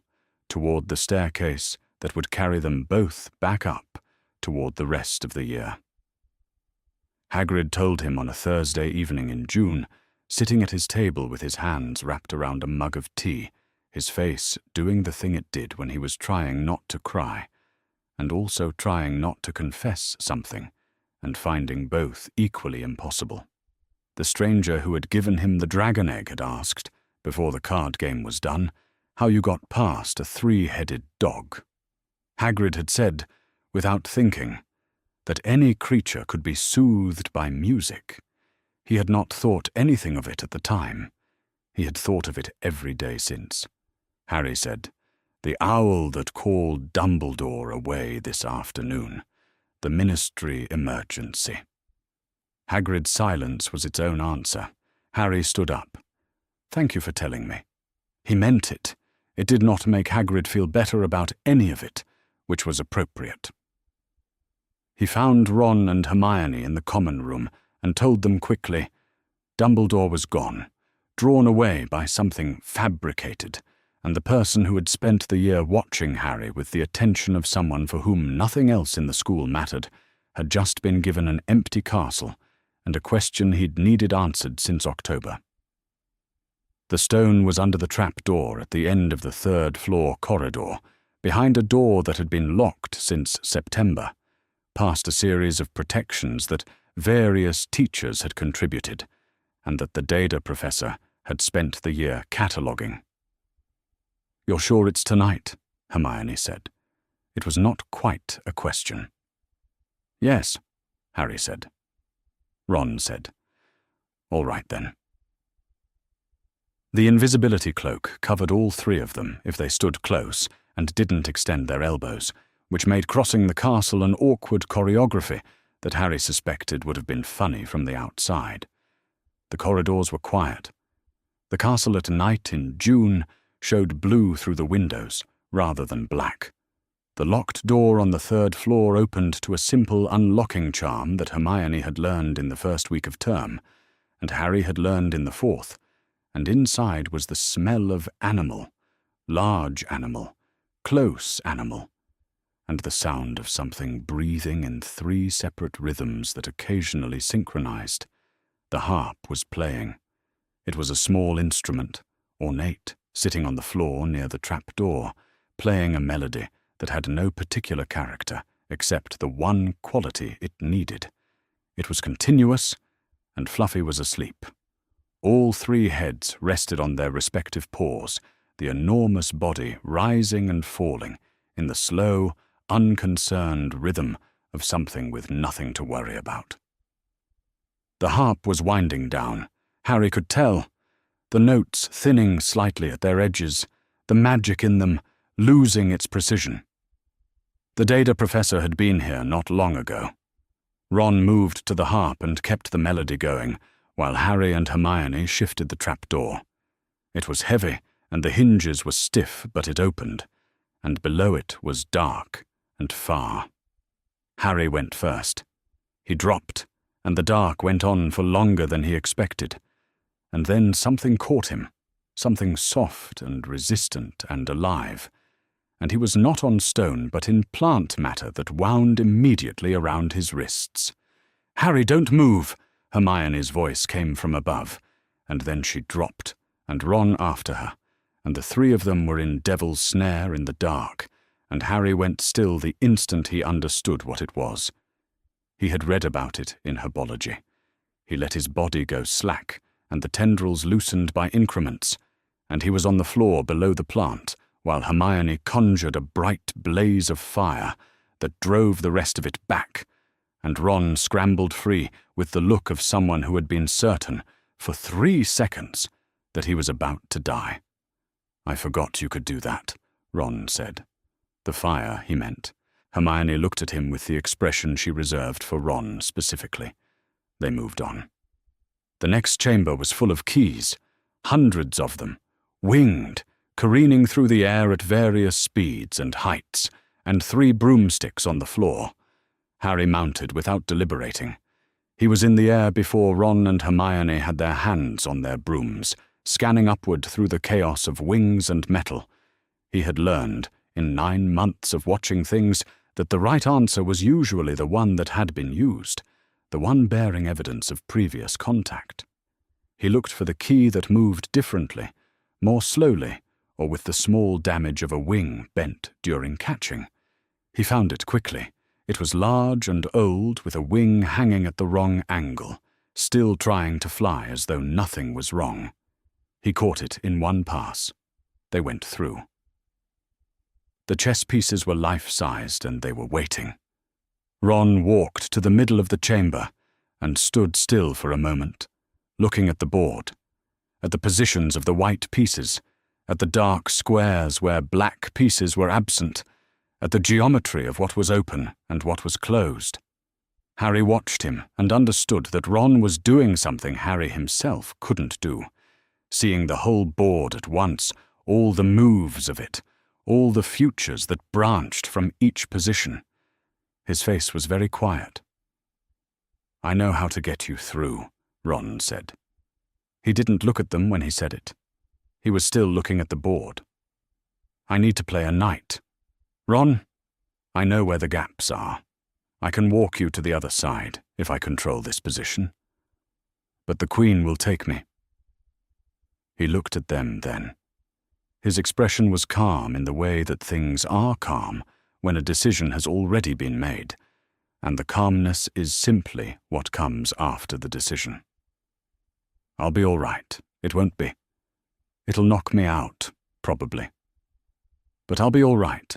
toward the staircase that would carry them both back up toward the rest of the year. Hagrid told him on a Thursday evening in June, sitting at his table with his hands wrapped around a mug of tea, his face doing the thing it did when he was trying not to cry, and also trying not to confess something, and finding both equally impossible. The stranger who had given him the dragon egg had asked, before the card game was done, how you got past a 3-headed dog. Hagrid had said, without thinking, that any creature could be soothed by music. He had not thought anything of it at the time. He had thought of it every day since. Harry said, "The owl that called Dumbledore away this afternoon. The Ministry emergency." Hagrid's silence was its own answer. Harry stood up. "Thank you for telling me." He meant it. It did not make Hagrid feel better about any of it, which was appropriate. He found Ron and Hermione in the common room and told them quickly. Dumbledore was gone, drawn away by something fabricated, and the person who had spent the year watching Harry with the attention of someone for whom nothing else in the school mattered had just been given an empty castle and a question he'd needed answered since October. The stone was under the trap-door at the end of the 3rd-floor corridor, behind a door that had been locked since September, past a series of protections that various teachers had contributed, and that the Data professor had spent the year cataloguing. "You're sure it's tonight?" Hermione said. It was not quite a question. "Yes," Harry said. Ron said, "All right then." The invisibility cloak covered all three of them if they stood close and didn't extend their elbows, which made crossing the castle an awkward choreography that Harry suspected would have been funny from the outside. The corridors were quiet. The castle at night in June showed blue through the windows rather than black. The locked door on the third floor opened to a simple unlocking charm that Hermione had learned in the first week of term, and Harry had learned in the fourth, and inside was the smell of animal, large animal, close animal, and the sound of something breathing in three separate rhythms that occasionally synchronized. The harp was playing. It was a small instrument, ornate, sitting on the floor near the trap-door, playing a melody that had no particular character except the one quality it needed. It was continuous, and Fluffy was asleep. All three heads rested on their respective paws, the enormous body rising and falling in the slow, unconcerned rhythm of something with nothing to worry about. The harp was winding down. Harry could tell. The notes thinning slightly at their edges, the magic in them losing its precision. The Data Professor had been here not long ago. Ron moved to the harp and kept the melody going, while Harry and Hermione shifted the trapdoor. It was heavy, and the hinges were stiff, but it opened, and below it was dark and far. Harry went first. He dropped, and the dark went on for longer than he expected. And then something caught him, something soft and resistant and alive. And he was not on stone but in plant matter that wound immediately around his wrists. "Harry, don't move!" Hermione's voice came from above, and then she dropped, and Ron after her, and the three of them were in Devil's Snare in the dark, and Harry went still the instant he understood what it was. He had read about it in herbology. He let his body go slack, and the tendrils loosened by increments, and he was on the floor below the plant, while Hermione conjured a bright blaze of fire that drove the rest of it back, and Ron scrambled free with the look of someone who had been certain, for 3 seconds, that he was about to die. "I forgot you could do that," Ron said. The fire, he meant. Hermione looked at him with the expression she reserved for Ron specifically. They moved on. The next chamber was full of keys, hundreds of them, winged, careening through the air at various speeds and heights, and 3 broomsticks on the floor. Harry mounted without deliberating. He was in the air before Ron and Hermione had their hands on their brooms, scanning upward through the chaos of wings and metal. He had learned, in 9 months of watching things, that the right answer was usually the one that had been used, the one bearing evidence of previous contact. He looked for the key that moved differently, more slowly, or with the small damage of a wing bent during catching. He found it quickly. It was large and old, with a wing hanging at the wrong angle, still trying to fly as though nothing was wrong. He caught it in one pass. They went through. The chess pieces were life-sized, and they were waiting. Ron walked to the middle of the chamber and stood still for a moment, looking at the board, at the positions of the white pieces, at the dark squares where black pieces were absent, at the geometry of what was open and what was closed. Harry watched him and understood that Ron was doing something Harry himself couldn't do, seeing the whole board at once, all the moves of it, all the futures that branched from each position. His face was very quiet. "I know how to get you through," Ron said. He didn't look at them when he said it. He was still looking at the board. "I need to play a knight. Ron, I know where the gaps are. I can walk you to the other side if I control this position. But the Queen will take me." He looked at them then. His expression was calm in the way that things are calm when a decision has already been made, and the calmness is simply what comes after the decision. "I'll be all right. It won't be. It'll knock me out, probably. But I'll be all right."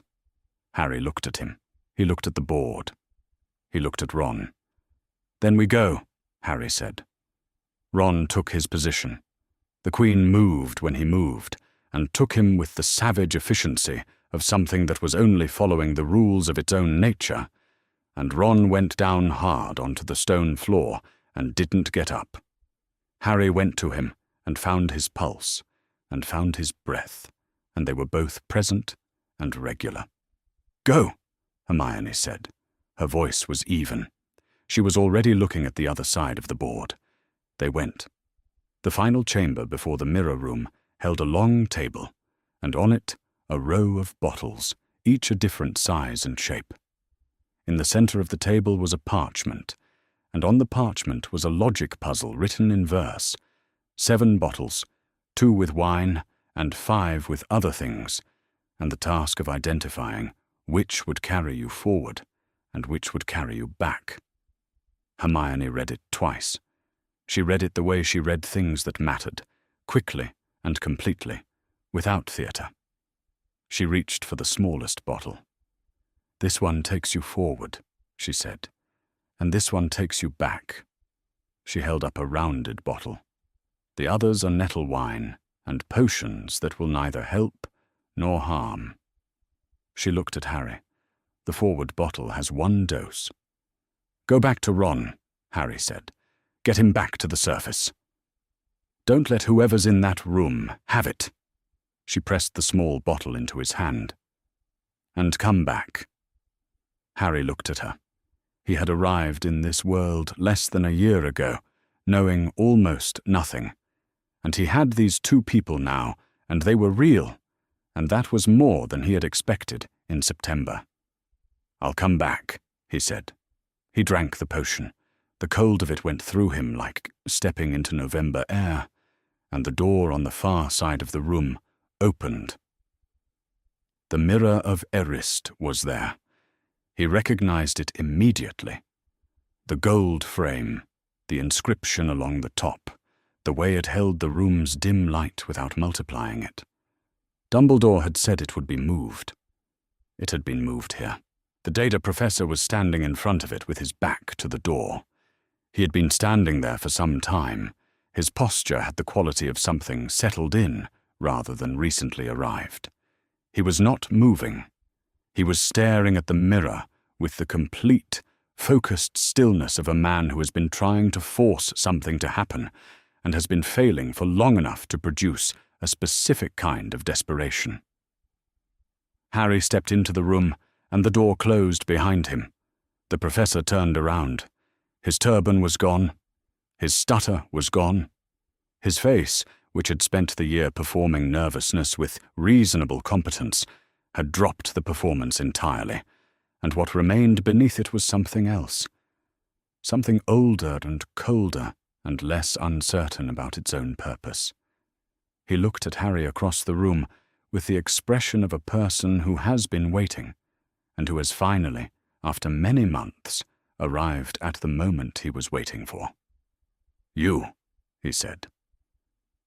Harry looked at him. He looked at the board. He looked at Ron. "Then we go," Harry said. Ron took his position. The Queen moved when he moved, and took him with the savage efficiency of something that was only following the rules of its own nature, and Ron went down hard onto the stone floor and didn't get up. Harry went to him and found his pulse, and found his breath, and they were both present and regular. "Go," Hermione said. Her voice was even. She was already looking at the other side of the board. They went. The final chamber before the mirror room held a long table, and on it a row of bottles, each a different size and shape. In the center of the table was a parchment, and on the parchment was a logic puzzle written in verse. 7 bottles, 2 with wine and 5 with other things, and the task of identifying which would carry you forward and which would carry you back. Hermione read it twice. She read it the way she read things that mattered, quickly and completely, without theatre. She reached for the smallest bottle. "This one takes you forward," she said, "and this one takes you back." She held up a rounded bottle. "The others are nettle wine and potions that will neither help nor harm." She looked at Harry. "The forward bottle has 1 dose." "Go back to Ron," Harry said. "Get him back to the surface. Don't let whoever's in that room have it." She pressed the small bottle into his hand. "And come back." Harry looked at her. He had arrived in this world less than a year ago, knowing almost nothing. And he had these 2 people now, and they were real, and that was more than he had expected in September. "I'll come back," he said. He drank the potion. The cold of it went through him like stepping into November air, and the door on the far side of the room opened. The mirror of Erist was there. He recognized it immediately. The gold frame, the inscription along the top, the way it held the room's dim light without multiplying it. Dumbledore had said it would be moved. It had been moved here. The data professor was standing in front of it with his back to the door. He had been standing there for some time. His posture had the quality of something settled in rather than recently arrived. He was not moving. He was staring at the mirror with the complete, focused stillness of a man who has been trying to force something to happen and has been failing for long enough to produce a specific kind of desperation. Harry stepped into the room, and the door closed behind him. The professor turned around. His turban was gone. His stutter was gone. His face, which had spent the year performing nervousness with reasonable competence, had dropped the performance entirely, and what remained beneath it was something else. Something older and colder and less uncertain about its own purpose. He looked at Harry across the room with the expression of a person who has been waiting, and who has finally, after many months, arrived at the moment he was waiting for. "You," he said.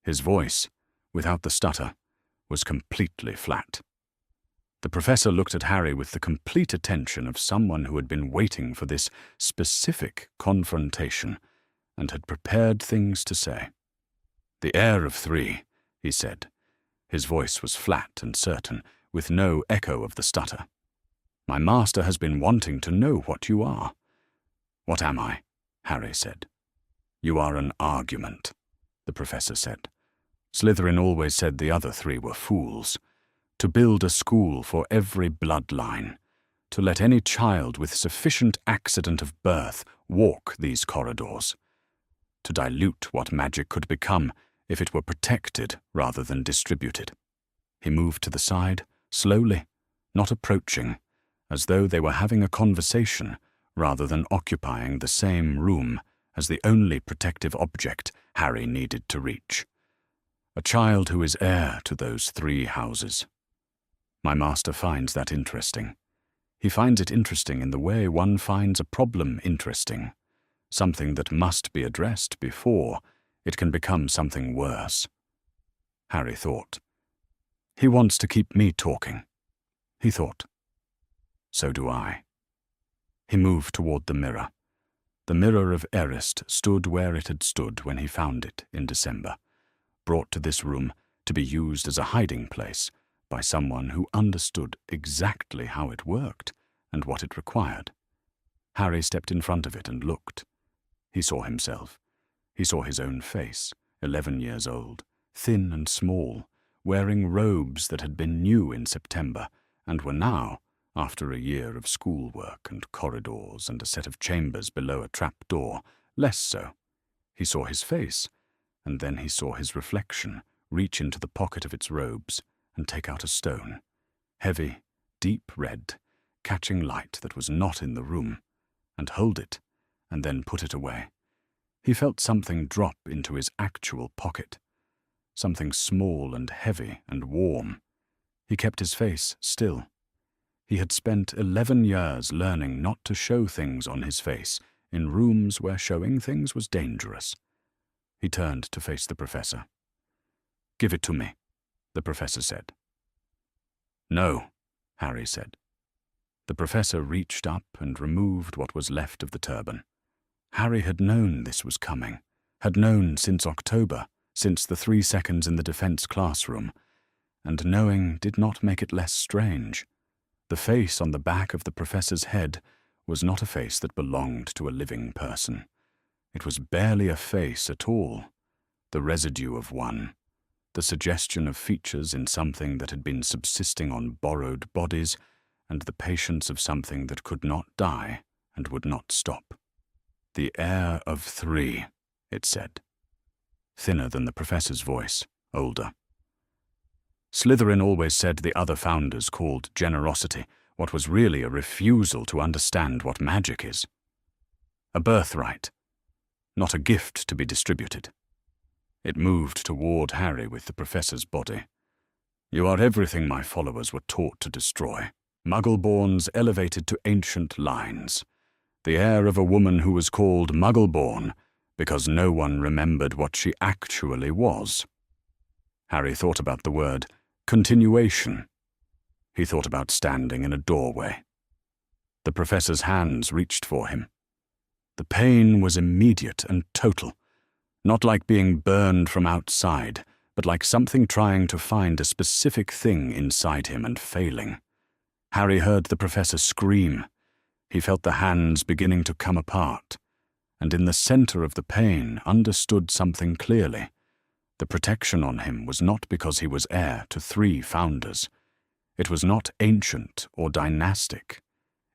His voice, without the stutter, was completely flat. The professor looked at Harry with the complete attention of someone who had been waiting for this specific confrontation and had prepared things to say. "The Heir of 3, he said. His voice was flat and certain, with no echo of the stutter. "My master has been wanting to know what you are." "What am I?" Harry said. "You are an argument," the professor said. "Slytherin always said the other 3 were fools. To build a school for every bloodline, to let any child with sufficient accident of birth walk these corridors, to dilute what magic could become if it were protected rather than distributed." He moved to the side, slowly, not approaching, as though they were having a conversation rather than occupying the same room as the only protective object Harry needed to reach. A child who is heir to those 3 houses. My master finds that interesting. He finds it interesting in the way one finds a problem interesting, something that must be addressed before it can become something worse. Harry thought. He wants to keep me talking. He thought. So do I. He moved toward the mirror. The mirror of Erist stood where it had stood when he found it in December, brought to this room to be used as a hiding place by someone who understood exactly how it worked and what it required. Harry stepped in front of it and looked. He saw himself. He saw his own face, 11 years old, thin and small, wearing robes that had been new in September and were now, after a year of schoolwork and corridors and a set of chambers below a trap-door, less so. He saw his face, and then he saw his reflection reach into the pocket of its robes and take out a stone, heavy, deep red, catching light that was not in the room, and hold it, and then put it away. He felt something drop into his actual pocket, something small and heavy and warm. He kept his face still. He had spent 11 years learning not to show things on his face in rooms where showing things was dangerous. He turned to face the professor. "Give it to me," the professor said. "No," Harry said. The professor reached up and removed what was left of the turban. Harry had known this was coming, had known since October, since the 3 seconds in the defense classroom, and knowing did not make it less strange. The face on the back of the professor's head was not a face that belonged to a living person. It was barely a face at all, the residue of one, the suggestion of features in something that had been subsisting on borrowed bodies, and the patience of something that could not die and would not stop. "The heir of 3, it said. Thinner than the professor's voice, older. Slytherin always said the other founders called generosity what was really a refusal to understand what magic is. A birthright, not a gift to be distributed. It moved toward Harry with the professor's body. "You are everything my followers were taught to destroy. Muggleborns elevated to ancient lines. The heir of a woman who was called Muggleborn because no one remembered what she actually was." Harry thought about the word continuation. He thought about standing in a doorway. The professor's hands reached for him. The pain was immediate and total, not like being burned from outside, but like something trying to find a specific thing inside him and failing. Harry heard the professor scream. He felt the hands beginning to come apart, and in the center of the pain understood something clearly. The protection on him was not because he was heir to 3 founders. It was not ancient or dynastic.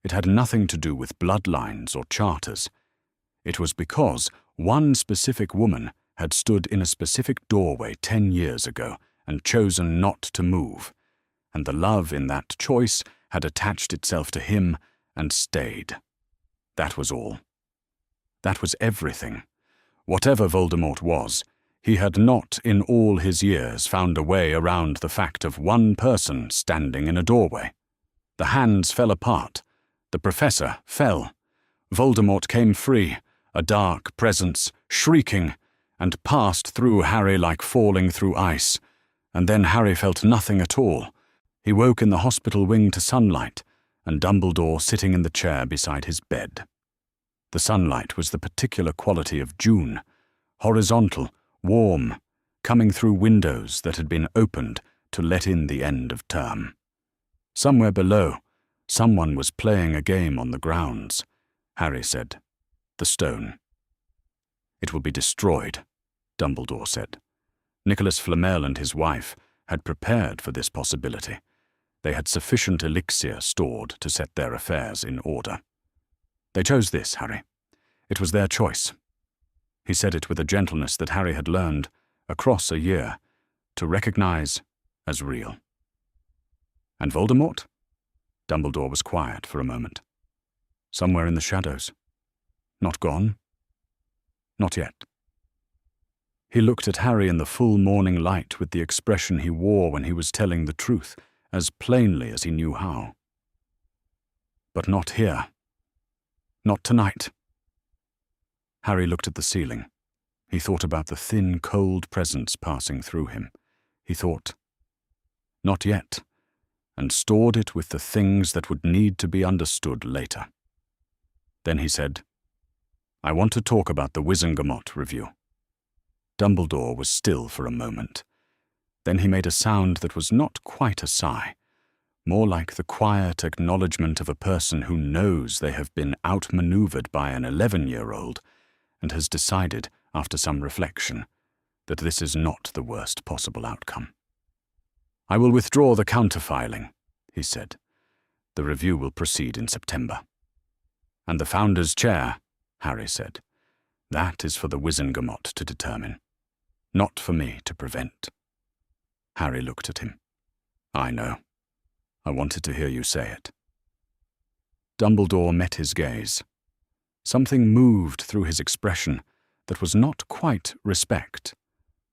It had nothing to do with bloodlines or charters. It was because one specific woman had stood in a specific doorway 10 years ago and chosen not to move, and the love in that choice had attached itself to him and stayed. That was all. That was everything. Whatever Voldemort was, he had not in all his years found a way around the fact of one person standing in a doorway. The hands fell apart. The professor fell. Voldemort came free, a dark presence, shrieking, and passed through Harry like falling through ice. And then Harry felt nothing at all. He woke in the hospital wing to sunlight, and Dumbledore sitting in the chair beside his bed. The sunlight was the particular quality of June, horizontal, warm, coming through windows that had been opened to let in the end of term. Somewhere below, someone was playing a game on the grounds. Harry said, "The stone." "It will be destroyed," Dumbledore said. Nicholas Flamel and his wife had prepared for this possibility. They had sufficient elixir stored to set their affairs in order. "They chose this, Harry. It was their choice." He said it with a gentleness that Harry had learned, across a year, to recognize as real. "And Voldemort?" Dumbledore was quiet for a moment. "Somewhere in the shadows. Not gone? Not yet." He looked at Harry in the full morning light with the expression he wore when he was telling the truth, as plainly as he knew how. "But not here. Not tonight." Harry looked at the ceiling. He thought about the thin, cold presence passing through him. He thought, "Not yet," and stored it with the things that would need to be understood later. Then he said, "I want to talk about the Wizengamot review." Dumbledore was still for a moment. Then he made a sound that was not quite a sigh, more like the quiet acknowledgement of a person who knows they have been outmaneuvered by an 11-year-old and has decided, after some reflection, that this is not the worst possible outcome. "I will withdraw the counterfiling," he said. "The review will proceed in September." "And the Founder's Chair," Harry said. "That is for the Wizengamot to determine, not for me to prevent." Harry looked at him. "I know. I wanted to hear you say it." Dumbledore met his gaze. Something moved through his expression that was not quite respect,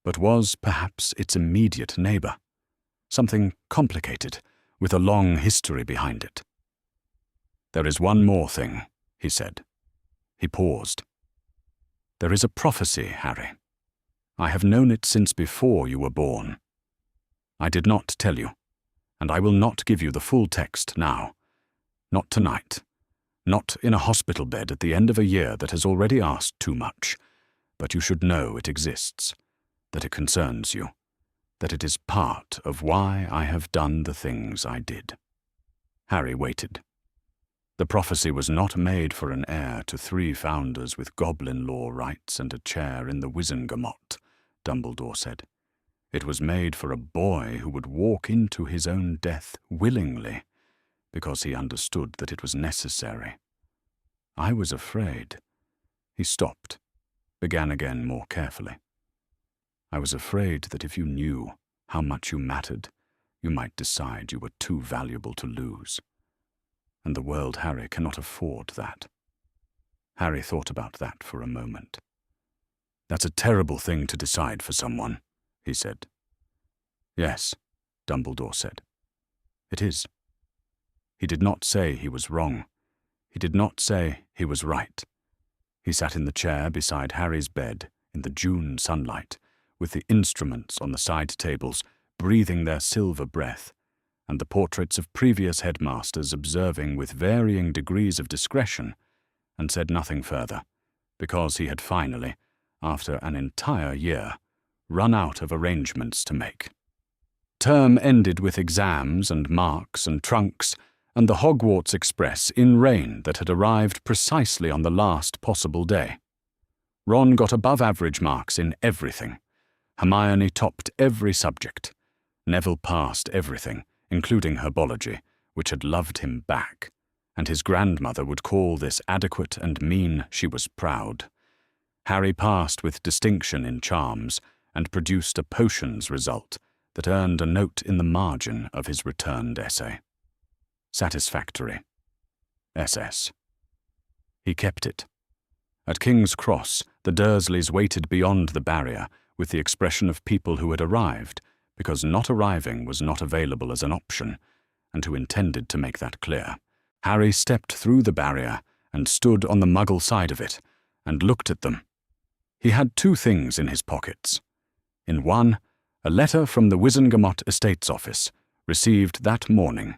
but was perhaps its immediate neighbor. Something complicated, with a long history behind it. "There is one more thing," he said. He paused. "There is a prophecy, Harry. I have known it since before you were born. I did not tell you, and I will not give you the full text now. Not tonight. Not in a hospital bed at the end of a year that has already asked too much. But you should know it exists, that it concerns you, that it is part of why I have done the things I did." Harry waited. The prophecy was not made for an heir to 3 founders with goblin law rights and a chair in the Wizengamot, Dumbledore said. It was made for a boy who would walk into his own death willingly, because he understood that it was necessary. I was afraid. He stopped, began again more carefully. I was afraid that if you knew how much you mattered, you might decide you were too valuable to lose. And the world, Harry, cannot afford that. Harry thought about that for a moment. "That's a terrible thing to decide for someone," he said. "Yes," Dumbledore said. "It is." He did not say he was wrong. He did not say he was right. He sat in the chair beside Harry's bed in the June sunlight, with the instruments on the side tables breathing their silver breath, and the portraits of previous headmasters observing with varying degrees of discretion, and said nothing further, because he had finally, after an entire year, run out of arrangements to make. Term ended with exams and marks and trunks, and the Hogwarts Express in rain that had arrived precisely on the last possible day. Ron got above-average marks in everything. Hermione topped every subject. Neville passed everything, including herbology, which had loved him back, and his grandmother would call this adequate and mean she was proud. Harry passed with distinction in charms, and produced a potions result that earned a note in the margin of his returned essay. Satisfactory. SS. He kept it. At King's Cross, the Dursleys waited beyond the barrier with the expression of people who had arrived, because not arriving was not available as an option, and who intended to make that clear. Harry stepped through the barrier and stood on the Muggle side of it, and looked at them. He had 2 things in his pockets. In one, a letter from the Wizengamot Estates Office, received that morning,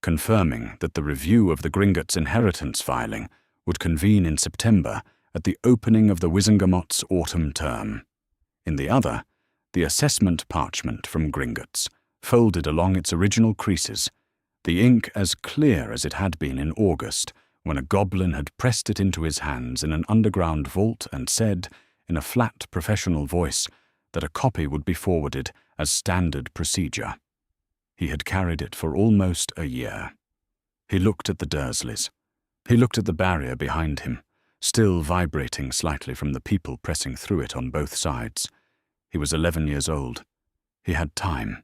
confirming that the review of the Gringotts inheritance filing would convene in September at the opening of the Wizengamot's autumn term. In the other, the assessment parchment from Gringotts, folded along its original creases, the ink as clear as it had been in August, when a goblin had pressed it into his hands in an underground vault and said, in a flat professional voice, that a copy would be forwarded as standard procedure. He had carried it for almost a year. He looked at the Dursleys. He looked at the barrier behind him, still vibrating slightly from the people pressing through it on both sides. He was 11 years old. He had time.